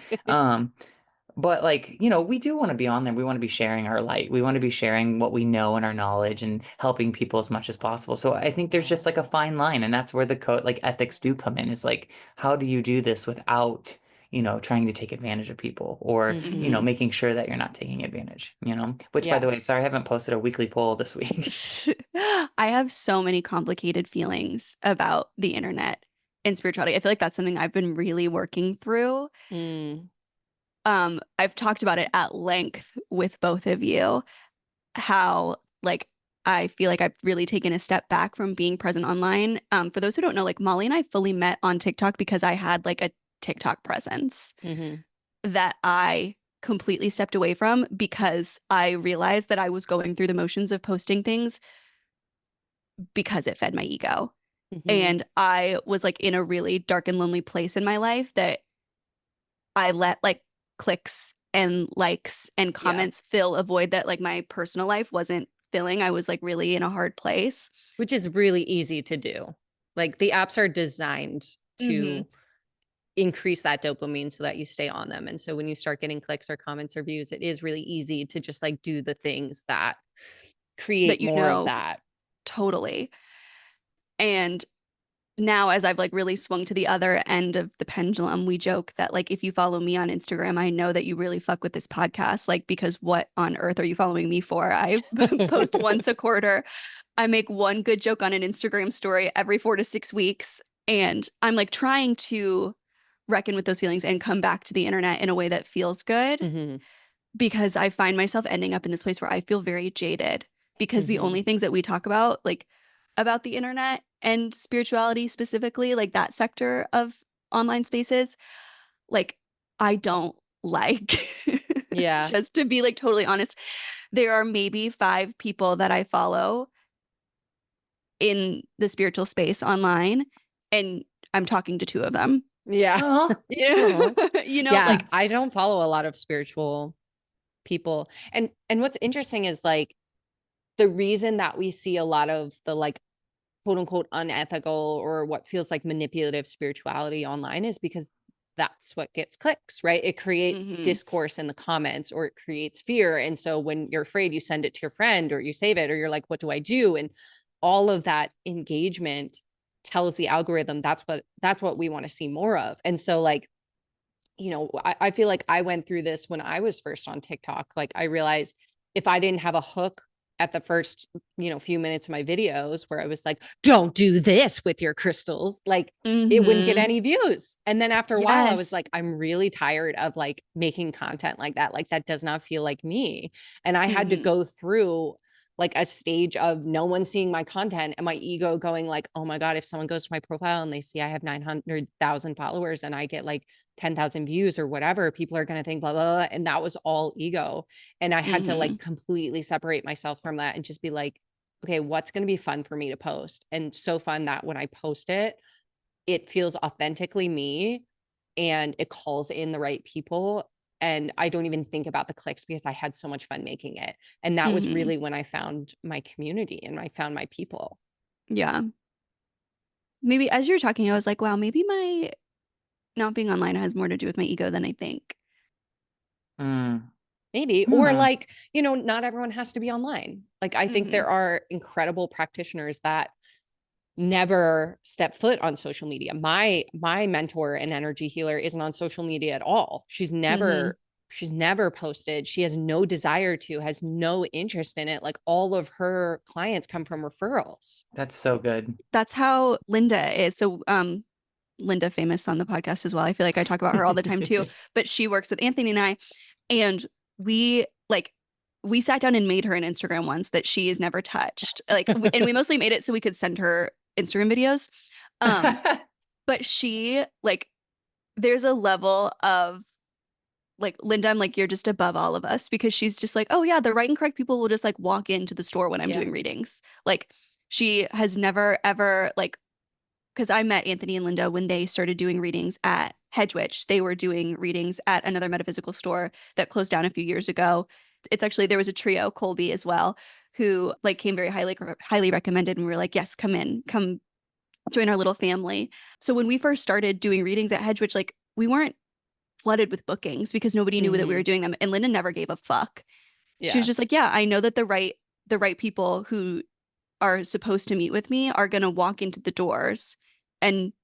But like, we do want to be on there. We want to be sharing our light. We want to be sharing what we know and our knowledge and helping people as much as possible. So I think there's just like a fine line, and that's where the code, like ethics, do come in. Is like, how do you do this without, trying to take advantage of people, or making sure that you're not taking advantage. Which, by the way, sorry, I haven't posted a weekly poll this week. I have so many complicated feelings about the internet and spirituality. I feel like that's something I've been really working through. I've talked about it at length with both of you, how like I feel like I've really taken a step back from being present online. For those who don't know, like Molly and I fully met on TikTok because I had like a TikTok presence that I completely stepped away from because I realized that I was going through the motions of posting things because it fed my ego. And I was like in a really dark and lonely place in my life that I let like clicks and likes and comments fill a void that like my personal life wasn't filling. I was like really in a hard place. Which is really easy to do. Like the apps are designed to increase that dopamine so that you stay on them. And so when you start getting clicks or comments or views, it is really easy to just like do the things that create more of that. Totally. And now, as I've like really swung to the other end of the pendulum, we joke that like if you follow me on Instagram, I know that you really fuck with this podcast. Like, because what on earth are you following me for? I post once a quarter. I make one good joke on an Instagram story every 4 to 6 weeks. And I'm like trying to reckon with those feelings and come back to the internet in a way that feels good, because I find myself ending up in this place where I feel very jaded because the only things that we talk about, like about the internet and spirituality specifically, like that sector of online spaces, like I don't like. Yeah. Just to be like totally honest, there are maybe 5 people that I follow in the spiritual space online, and I'm talking to 2 of them. Yeah. Yeah. Like I don't follow a lot of spiritual people. And what's interesting is like the reason that we see a lot of the like quote unquote unethical or what feels like manipulative spirituality online is because that's what gets clicks, right? It creates discourse in the comments, or it creates fear. And so when you're afraid, you send it to your friend or you save it, or you're like, what do I do? And all of that engagement tells the algorithm that's what we want to see more of. And so like, I feel like I went through this when I was first on TikTok. Like I realized if I didn't have a hook at the first, few minutes of my videos where I was like, don't do this with your crystals, like it wouldn't get any views. And then after a while I was like, I'm really tired of like making content like that. Like that does not feel like me. And I had to go through like a stage of no one seeing my content and my ego going like, oh my God, if someone goes to my profile and they see I have 900,000 followers and I get like 10,000 views or whatever, people are going to think blah, blah, blah. And that was all ego. And I had to like completely separate myself from that and just be like, okay, what's going to be fun for me to post? And so fun that when I post it, it feels authentically me and it calls in the right people. And I don't even think about the clicks because I had so much fun making it. And that was really when I found my community and I found my people. Yeah. Maybe as you're talking, I was like, wow, maybe my not being online has more to do with my ego than I think. Maybe. Or like, you know, not everyone has to be online. Like, I think there are incredible practitioners that never step foot on social media. My mentor and energy healer isn't on social media at all. She's never posted. She has no desire to, has no interest in it. Like all of her clients come from referrals. That's so good. That's how Linda is. So Linda, famous on the podcast as well. I feel like I talk about her all the time too, but she works with Anthony and I, and we sat down and made her an Instagram once that she has never touched. Like, and we mostly made it so we could send her Instagram videos. But she like, there's a level of like, Linda, I'm like, you're just above all of us, because she's just like, oh yeah, the right and correct people will just like walk into the store when I'm doing readings. Like she has never ever like, because I met Anthony and Linda when they started doing readings at Hedge Witch. They were doing readings at another metaphysical store that closed down a few years ago. It's actually, there was a trio, Colby as well, who like came very highly recommended, and we were like, yes, come join our little family. So when we first started doing readings at Hedge Witch, like we weren't flooded with bookings because nobody knew that we were doing them, and Linda never gave a fuck. She was just like, yeah, I know that the right people who are supposed to meet with me are going to walk into the doors, and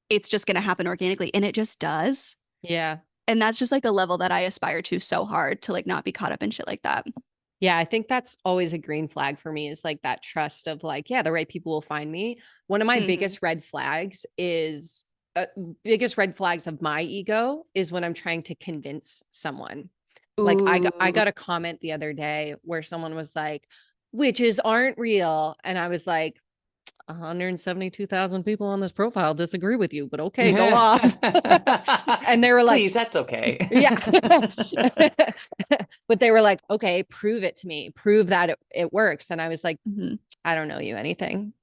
it's just going to happen organically. And it just does. Yeah. And that's just like a level that I aspire to so hard, to like not be caught up in shit like that. Yeah, I think that's always a green flag for me, is like that trust of like, yeah, the right people will find me. One of my biggest red flags is biggest red flags of my ego is when I'm trying to convince someone. Like I got a comment the other day where someone was like, witches aren't real. And I was like, 172,000 people on this profile disagree with you, but okay, go off. And they were like, please, that's okay. Yeah. But they were like, okay, prove it to me. Prove that it works. And I was like, I don't know you anything.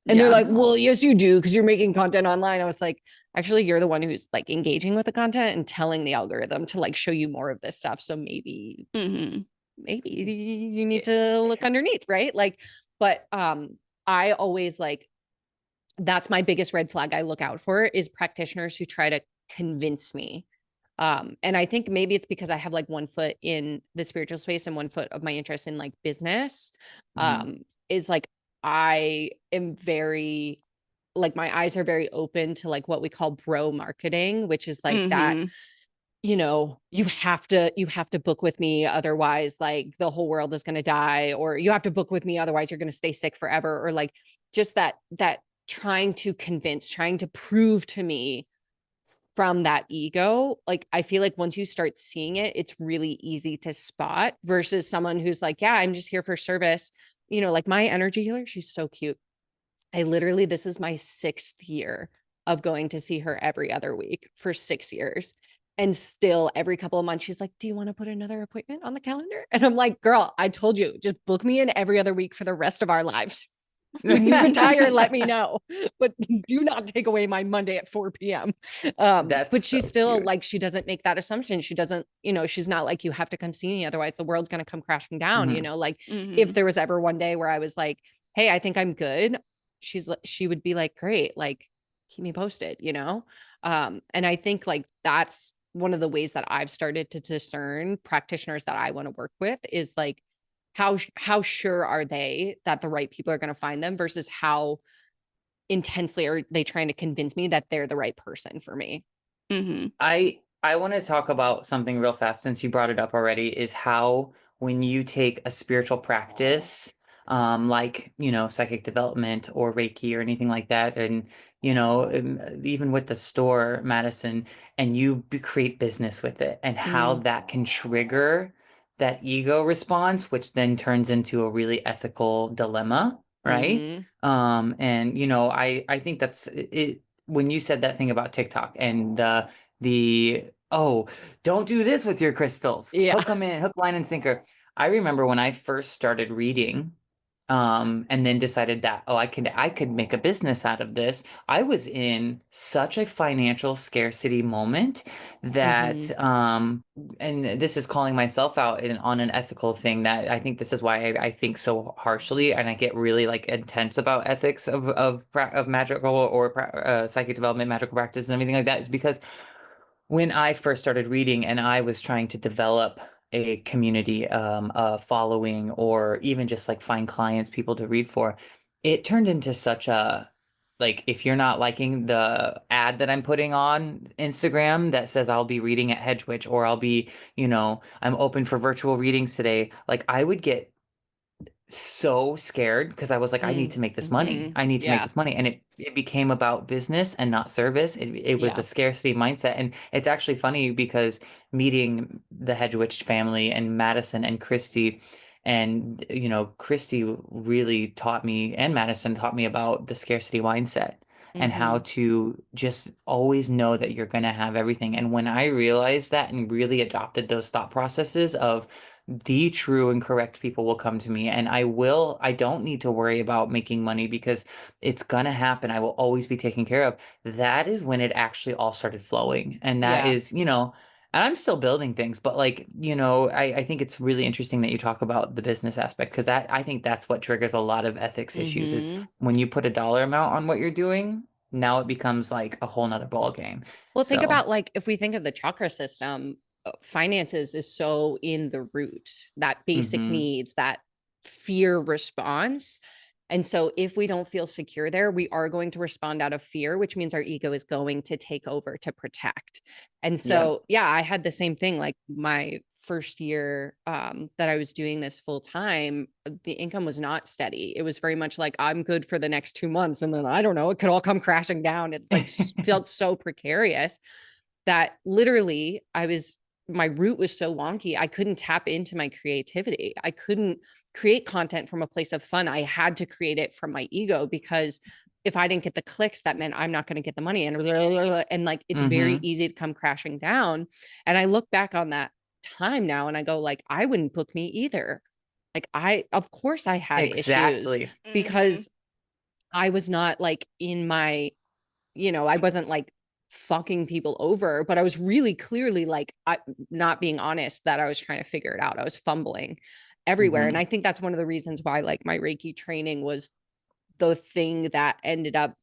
And they're like, well, yes, you do, because you're making content online. I was like, actually, you're the one who's like engaging with the content and telling the algorithm to like show you more of this stuff. So maybe you need to look underneath, right? Like, but I always like, that's my biggest red flag I look out for, is practitioners who try to convince me. And I think maybe it's because I have like one foot in the spiritual space and one foot of my interest in like business. Is like, I am very, like, my eyes are very open to like what we call bro marketing, which is like that, you know, you have to book with me, otherwise like the whole world is going to die, or you have to book with me, otherwise you're going to stay sick forever. Or like just that trying to convince, trying to prove to me from that ego. Like, I feel like once you start seeing it, it's really easy to spot, versus someone who's like, yeah, I'm just here for service. You know, like my energy healer, she's so cute. This is my 6th year of going to see her every other week for 6 years. And still every couple of months, she's like, do you want to put another appointment on the calendar? And I'm like, girl, I told you, just book me in every other week for the rest of our lives. When you retire, let me know, but do not take away my Monday at 4 p.m. But she's still cute. Like, she doesn't make that assumption. She doesn't, you know, she's not like, you have to come see me, otherwise the world's going to come crashing down. You know, like if there was ever one day where I was like, hey, I think I'm good, she would be like, great, like keep me posted, you know? And I think like that's one of the ways that I've started to discern practitioners that I want to work with, is like, how sure are they that the right people are going to find them, versus how intensely are they trying to convince me that they're the right person for me. I want to talk about something real fast, since you brought it up already, is how when you take a spiritual practice, like, you know, psychic development or Reiki or anything like that, and, you know, even with the store, Madison, and you create business with it, and how that can trigger that ego response, which then turns into a really ethical dilemma, right? Mm-hmm. And I think that's it. When you said that thing about TikTok and the oh, don't do this with your crystals, Yeah. hook them in, hook, line, and sinker. I remember when I first started reading, and then decided that, oh, I could make a business out of this. I was in such a financial scarcity moment that, and this is calling myself out on an ethical thing, that I think this is why I think so harshly, and I get really like intense about ethics of magical or psychic development, magical practice, and everything like that, is because when I first started reading and I was trying to develop a community, a following, or even just like find clients, people to read for, it turned into such a, like, if you're not liking the ad that I'm putting on Instagram that says I'll be reading at Hedgewitch, or I'll be, I'm open for virtual readings today, like I would get so scared because I was like, I need to make this money. Mm-hmm. I need to make Yeah. this money. And it became about business and not service. It was a Yeah. scarcity mindset. And it's actually funny because meeting the Hedgewitch family and Madison and Christy, and Christy really taught me, and Madison taught me about the scarcity mindset and how Mm-hmm. to just always know that you're going to have everything. And when I realized that and really adopted those thought processes of the true and correct people will come to me, and I don't need to worry about making money because it's gonna happen. I will always be taken care of. That is when it actually all started flowing. And that Yeah. is, and I'm still building things, but like, I think it's really interesting that you talk about the business aspect, because I think that's what triggers a lot of ethics issues, is Mm-hmm. when you put a dollar amount on what you're doing, now it becomes like a whole nother ball game. Well, think So, about, like, if we think of the chakra system, finances is so in the root, that basic mhm. needs, that fear response. And so if we don't feel secure there, we are going to respond out of fear, which means our ego is going to take over to protect. And Yep. so, yeah, I had the same thing. Like my first year that I was doing this full time, the income was not steady. It was very much like, I'm good for the next 2 months. And then I don't know, it could all come crashing down. It like felt so precarious that literally my root was so wonky. I couldn't tap into my creativity. I couldn't create content from a place of fun. I had to create it from my ego, because if I didn't get the clicks, that meant I'm not going to get the money. And like, it's very Mhm. easy to come crashing down. And I look back on that time now and I go, like, I wouldn't book me either. Like, of course I had issues, Exactly. Mhm. because I was not like I wasn't like fucking people over, but I was really clearly like not being honest that I was trying to figure it out. I was fumbling everywhere. And Mhm. I think that's one of the reasons why like my Reiki training was the thing that ended up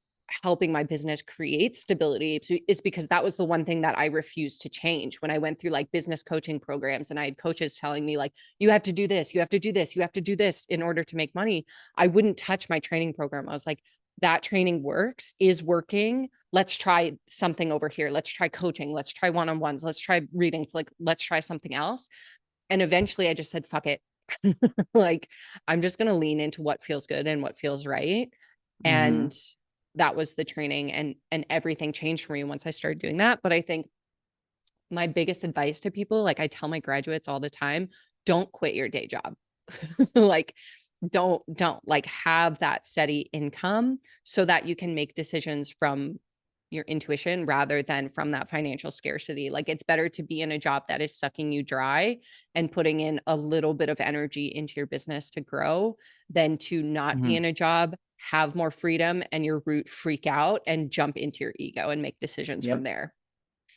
helping my business create stability, is because that was the one thing that I refused to change. When I went through like business coaching programs and I had coaches telling me like, you have to do this, you have to do this, you have to do this in order to make money, I wouldn't touch my training program. I was like, that training is working. Let's try something over here. Let's try coaching. Let's try one-on-ones. Let's try readings. Like, let's try something else. And eventually I just said, fuck it. Like, I'm just going to lean into what feels good and what feels right. Mhm. And that was the training, and everything changed for me once I started doing that. But I think my biggest advice to people, like I tell my graduates all the time, don't quit your day job. Like, don't like, have that steady income so that you can make decisions from your intuition rather than from that financial scarcity. Like, it's better to be in a job that is sucking you dry and putting in a little bit of energy into your business to grow, than to not be Mhm. in a job, have more freedom, and your root freak out and jump into your ego and make decisions from Yep. there.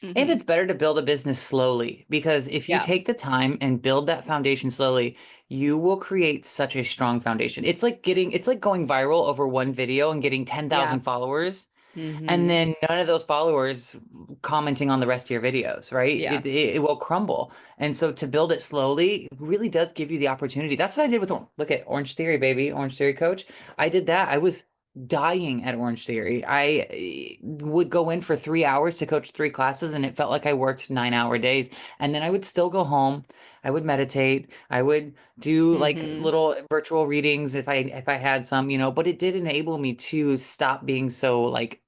And Mhm. it's better to build a business slowly, because if you Yeah. take the time and build that foundation slowly, you will create such a strong foundation. It's like going viral over one video and getting Yeah. 10,000 followers, and Mm-hmm. then none of those followers commenting on the rest of your videos, right? Yeah. It will crumble. And so to build it slowly really does give you the opportunity. That's what I did with, look at Orange Theory, baby, Orange Theory coach. I did that. I was dying at Orange Theory. I would go in for 3 hours to coach 3 classes, and it felt like I worked 9-hour days. And then I would still go home. I would meditate. I would do like Mm-hmm. little virtual readings if I had some, but it did enable me to stop being so like,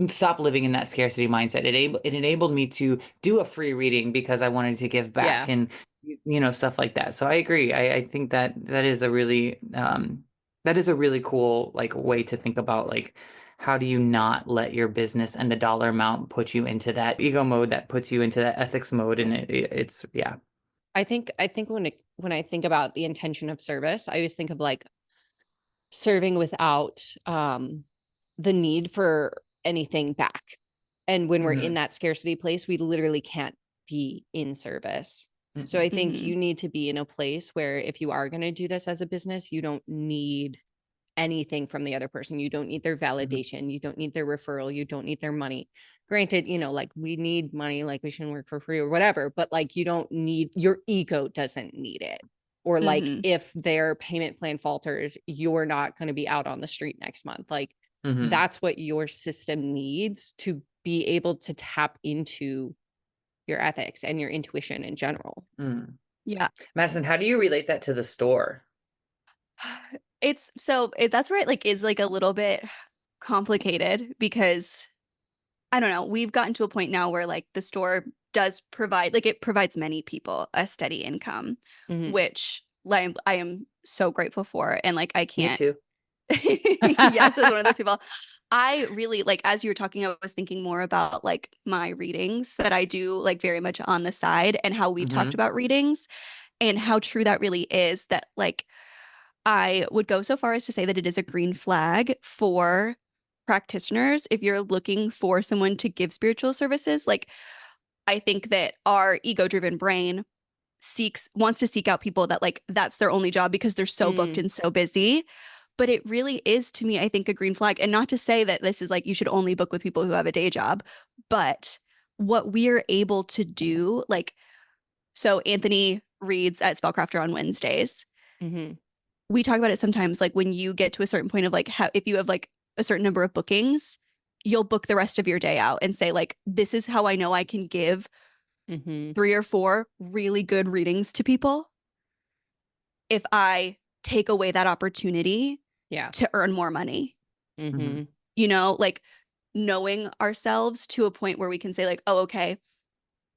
stop living in that scarcity mindset. It enabled me to do a free reading because I wanted to give back. Yeah. And stuff like that. So I agree. I think that that is a really cool like way to think about like how do you not let your business and the dollar amount put you into that ego mode that puts you into that ethics mode, and it's yeah. I think when I think about the intention of service, I always think of like serving without the need for anything back. And when we're in that scarcity place, we literally can't be in service. So I think you need to be in a place where if you are going to do this as a business, you don't need anything from the other person. You don't need their validation. You don't need their referral. You don't need their money. Granted, like we need money, like we shouldn't work for free or whatever, but like you don't need, your ego doesn't need it. Or like if their payment plan falters, you're not going to be out on the street next month. Like that's what your system needs to be able to tap into your ethics and your intuition in general. Yeah. Madison, how do you relate that to the store? That's where it like is like a little bit complicated because I don't know, we've gotten to a point now where like the store does provide, like it provides many people a steady income, which like I am so grateful for. And like I can't. Me too. Yes, as one of those people. I really like, as you were talking, I was thinking more about like my readings that I do like very much on the side and how we've talked about readings and how true that really is, that like I would go so far as to say that it is a green flag for practitioners if you're looking for someone to give spiritual services. Like I think that our ego-driven brain wants to seek out people that like that's their only job because they're so booked and so busy. But it really is, to me, I think, a green flag. And not to say that this is like you should only book with people who have a day job, but what we're able to do, like, so Anthony reads at Spellcrafter on Wednesdays. We talk about it sometimes, like when you get to a certain point of like how if you have like a certain number of bookings, you'll book the rest of your day out and say like, this is how I know I can give 3 or 4 really good readings to people if I take away that opportunity to earn more money. Like knowing ourselves to a point where we can say like, oh, okay,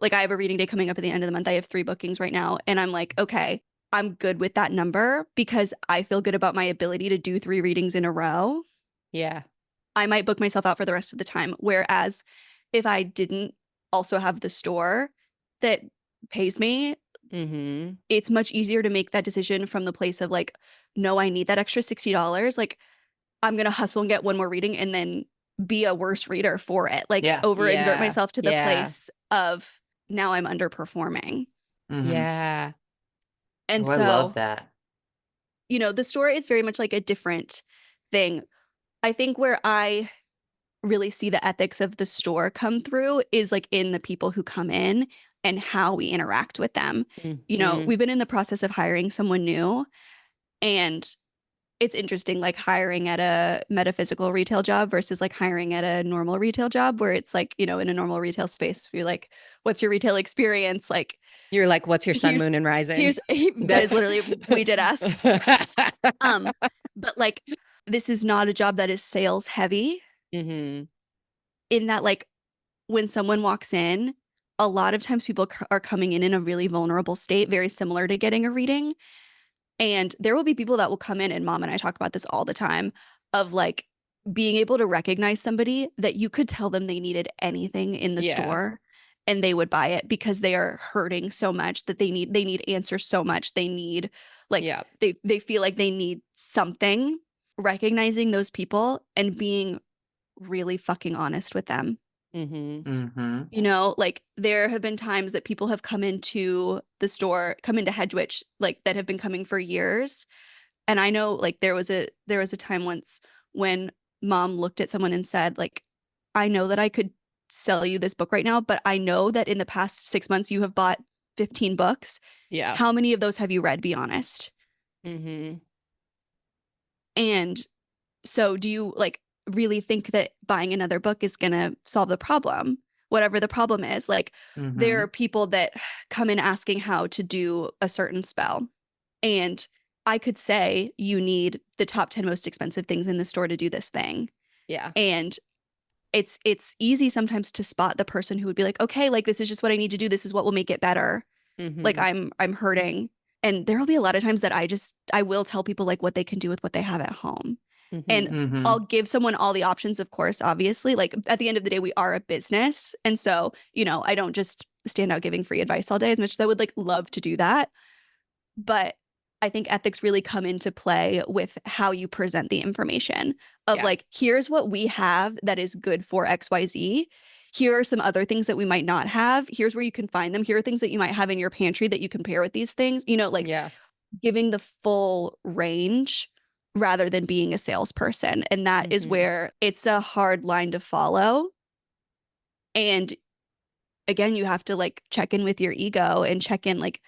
like I have a reading day coming up at the end of the month. I have 3 bookings right now. And I'm like, okay, I'm good with that number because I feel good about my ability to do 3 readings in a row. Yeah. I might book myself out for the rest of the time. Whereas if I didn't also have the store that pays me, it's much easier to make that decision from the place of like, no, I need that extra $60. Like I'm going to hustle and get one more reading and then be a worse reader for it. Like overexert myself to the place of now I'm underperforming. Yeah. And I love that. The store is very much like a different thing. I think where I really see the ethics of the store come through is like in the people who come in and how we interact with them. We've been in the process of hiring someone new, and it's interesting, like hiring at a metaphysical retail job versus like hiring at a normal retail job, where it's like, in a normal retail space, you're like, what's your retail experience? Like, you're like, what's your sun, moon, and rising? That is literally, we did ask. But like, this is not a job that is sales heavy. In that, like, when someone walks in, a lot of times people are coming in a really vulnerable state, very similar to getting a reading. And there will be people that will come in, and Mom and I talk about this all the time, of like being able to recognize somebody that you could tell them they needed anything in the store and they would buy it because they are hurting so much that they need answers so much. They need like, they feel like they need something. Recognizing those people and being really fucking honest with them. Like there have been times that people have come into the store, come into Hedgewitch, like that have been coming for years. And I know like there was a time once when Mom looked at someone and said like, I know that I could sell you this book right now, but I know that in the past 6 months you have bought 15 books. Yeah. How many of those have you read? Be honest. And so do you like really think that buying another book is going to solve the problem? Whatever the problem is, like there are people that come in asking how to do a certain spell. And I could say you need the top 10 most expensive things in the store to do this thing. Yeah. And it's easy sometimes to spot the person who would be like, okay, like this is just what I need to do. This is what will make it better. Like Mm-hmm. I'm hurting. And there'll be a lot of times that I will tell people like what they can do with what they have at home. And Mm-hmm. I'll Mm-hmm. give someone all the options, of course, obviously. Like at the end of the day, we are a business. And so, I don't just stand out giving free advice all day as much as I would like love to do that. But I think ethics really come into play with how you present the information of Yeah. like, here's what we have that is good for XYZ. Here are some other things that we might not have. Here's where you can find them. Here are things that you might have in your pantry that you can pair with these things, like Yeah. giving the full range rather than being a salesperson. And that is Mm-hmm. where it's a hard line to follow. And again, you have to like check in with your ego and check in like,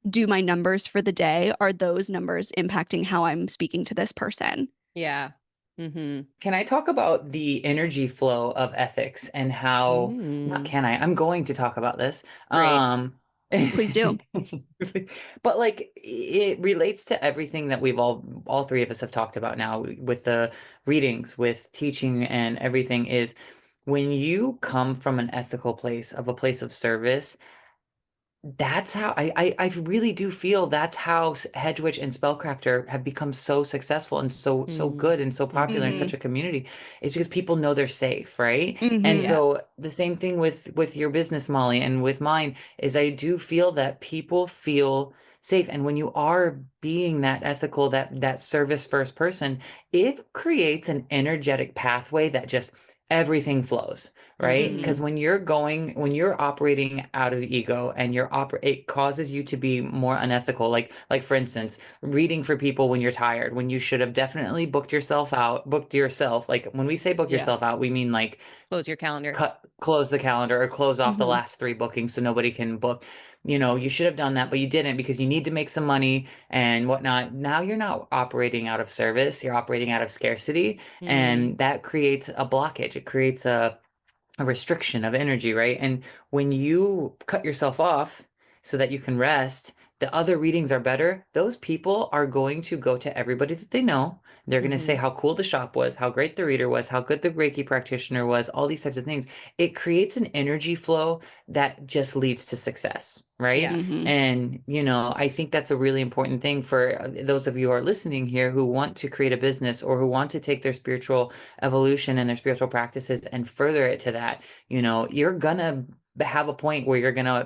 do my numbers for the day, are those numbers impacting how I'm speaking to this person? Yeah. Mm-hmm. Can I talk about the energy flow of ethics and how, not Mm. can I, I'm going to talk about this. Great. Please do. But like it relates to everything that we've all three of us have talked about now with the readings, with teaching and everything is when you come from an ethical place of a place of service, that's how I really do feel that's how Hedgewitch and Spellcrafter have become so successful and so Mm. good and so popular in Mm-hmm. Mm-hmm. such a community. It's because people know they're safe, right? And Mm-hmm. Yeah. so the same thing with your business, Molly, and with mine is I do feel that people feel safe. And when you are being that ethical, that service first person, it creates an energetic pathway that just everything flows, right? Mm-hmm. Mm-hmm. Because when you're operating out of ego and it causes you to be more unethical. Like for instance, reading for people when you're tired, when you should have definitely booked yourself. Like when we say book Yeah. yourself out, we mean like Close your calendar. close the calendar or close off the Mm-hmm. last three bookings so nobody can book. You should have done that, but you didn't because you need to make some money and whatnot. Now you're not operating out of service, you're operating out of scarcity, Mm. and that creates a blockage. It creates a restriction of energy, right? And when you cut yourself off so that you can rest, the other readings are better. Those people are going to go to everybody that they know. They're going to say Mm-hmm. how cool the shop was, how great the reader was, how good the Reiki practitioner was, all these types of things. It creates an energy flow that just leads to success, right? Yeah. Mm-hmm. And, I think that's a really important thing for those of you who are listening here who want to create a business or who want to take their spiritual evolution and their spiritual practices and further it to that. You're gonna have a point where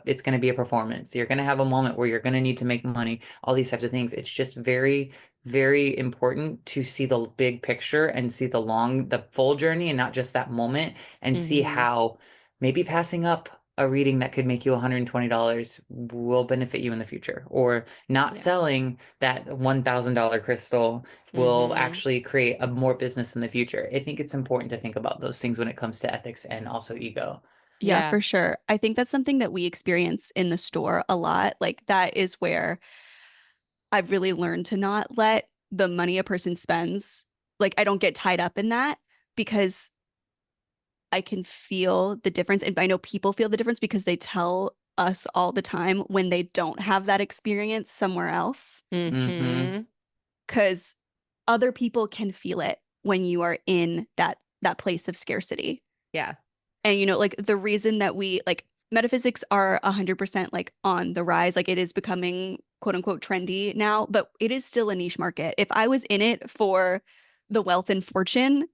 it's gonna be a performance. You're gonna have a moment where you're gonna need to make money, all these types of things. It's just very, very important to see the big picture and see the full journey and not just that moment and see Mm-hmm. how maybe passing up a reading that could make you $120 will benefit you in the future, or not Yeah. selling that $1,000 crystal will Mm-hmm. actually create a more business in the future. I think it's important to think about those things when it comes to ethics and also ego. Yeah, Yeah. for sure. I think that's something that we experience in the store a lot. Like that is where I've really learned to not let the money a person spends, like I don't get tied up in that because I can feel the difference. And I know people feel the difference because they tell us all the time when they don't have that experience somewhere else. Mm-hmm. Mm-hmm. Because other people can feel it when you are in that place of scarcity. Yeah. And like the reason that we like metaphysics are 100% like on the rise, like it is becoming quote unquote trendy now, but it is still a niche market. If I was in it for the wealth and fortune,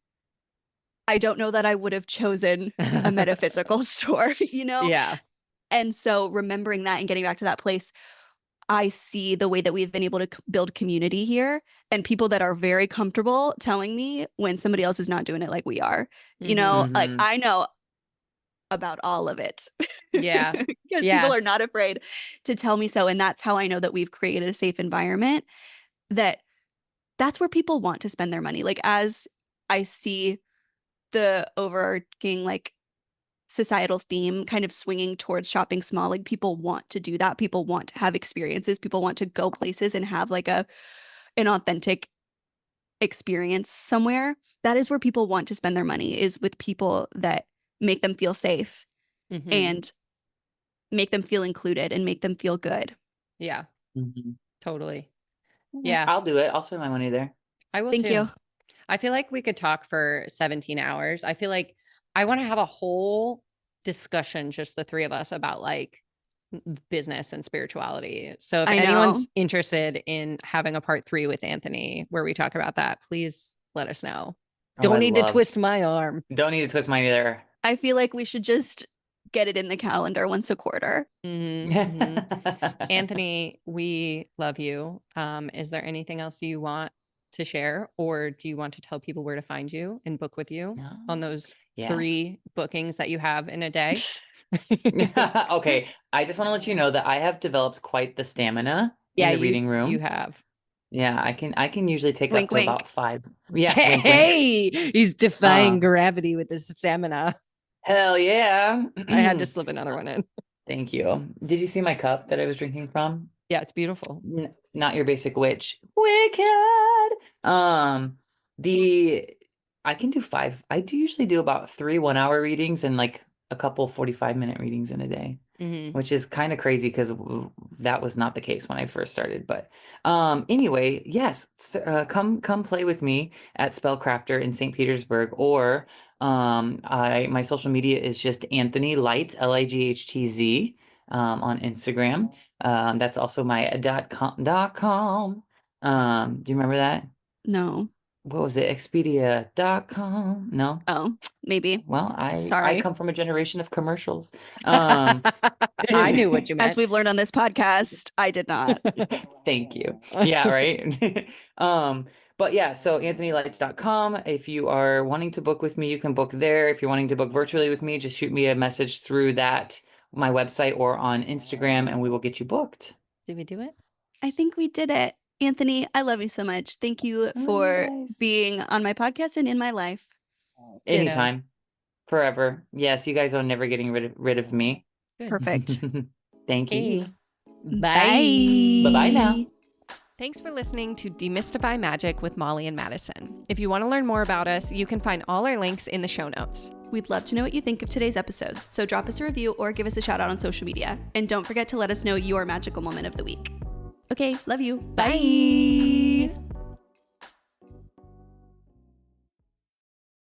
I don't know that I would have chosen a metaphysical store. Yeah. And so remembering that and getting back to that place, I see the way that we've been able to build community here and people that are very comfortable telling me when somebody else is not doing it like we are. Mm-hmm. Like Mm-hmm. I know about all of it Yeah. because people Yeah. are not afraid to tell me so. And that's how I know that we've created a safe environment that that's where people want to spend their money. Like as I see the overarching like societal theme kind of swinging towards shopping small, like people want to do that. People want to have experiences. People want to go places and have like an authentic experience somewhere. That is where people want to spend their money is with people that make them feel safe Mm-hmm. and make them feel included and make them feel good. Yeah. Mm-hmm. Totally. Yeah. I'll do it. I'll spend my money there. I will Thank too. you. I feel like we could talk for 17 hours. I feel like I want to have a whole discussion, just the three of us, about like business and spirituality. So if I know. anyone's interested in having a part 3 with Anthony where we talk about that, please let us know. Don't need to twist my arm. Don't need to twist mine either. I feel like we should just get it in the calendar once a quarter. Anthony, we love you. Is there anything else you want to share, or do you want to tell people where to find you and book with you on those 3 bookings that you have in a day? Okay, I just want to let you know that I have developed quite the stamina in the reading room. You have. Yeah, I can usually take Wink, up to wink. about 5. Yeah, Hey, wink, wink. He's defying gravity with his stamina. Hell yeah. I had to slip another one in. Thank you. Did you see my cup that I was drinking from? Yeah, it's beautiful. Not your basic witch. Wicked. I can do 5. I do usually do about 3 1-hour readings and like a couple 45-minute readings in a day, which is kind of crazy because that was not the case when I first started. But anyway, yes, come play with me at Spellcrafter in St. Petersburg, or my social media is just Anthony Lightz, LIGHTZ, on Instagram. That's also my .com. Do you remember that? No. What was it? Expedia.com? No? Oh, maybe. Well, I come from a generation of commercials. I knew what you meant. As we've learned on this podcast, I did not. Thank you. Yeah, right? But yeah, so anthonylightz.com. If you are wanting to book with me, you can book there. If you're wanting to book virtually with me, just shoot me a message through my website or on Instagram, and we will get you booked. Did we do it? I think we did it. Anthony, I love you so much. Thank you for being on my podcast and in my life. Anytime. Forever. Yes, you guys are never getting rid of me. Good. Perfect. Thank you. Bye. Bye-bye now. Thanks for listening to Demystify Magic with Molly and Madison. If you want to learn more about us, you can find all our links in the show notes. We'd love to know what you think of today's episode, so drop us a review or give us a shout out on social media. And don't forget to let us know your magical moment of the week. Okay, love you. Bye.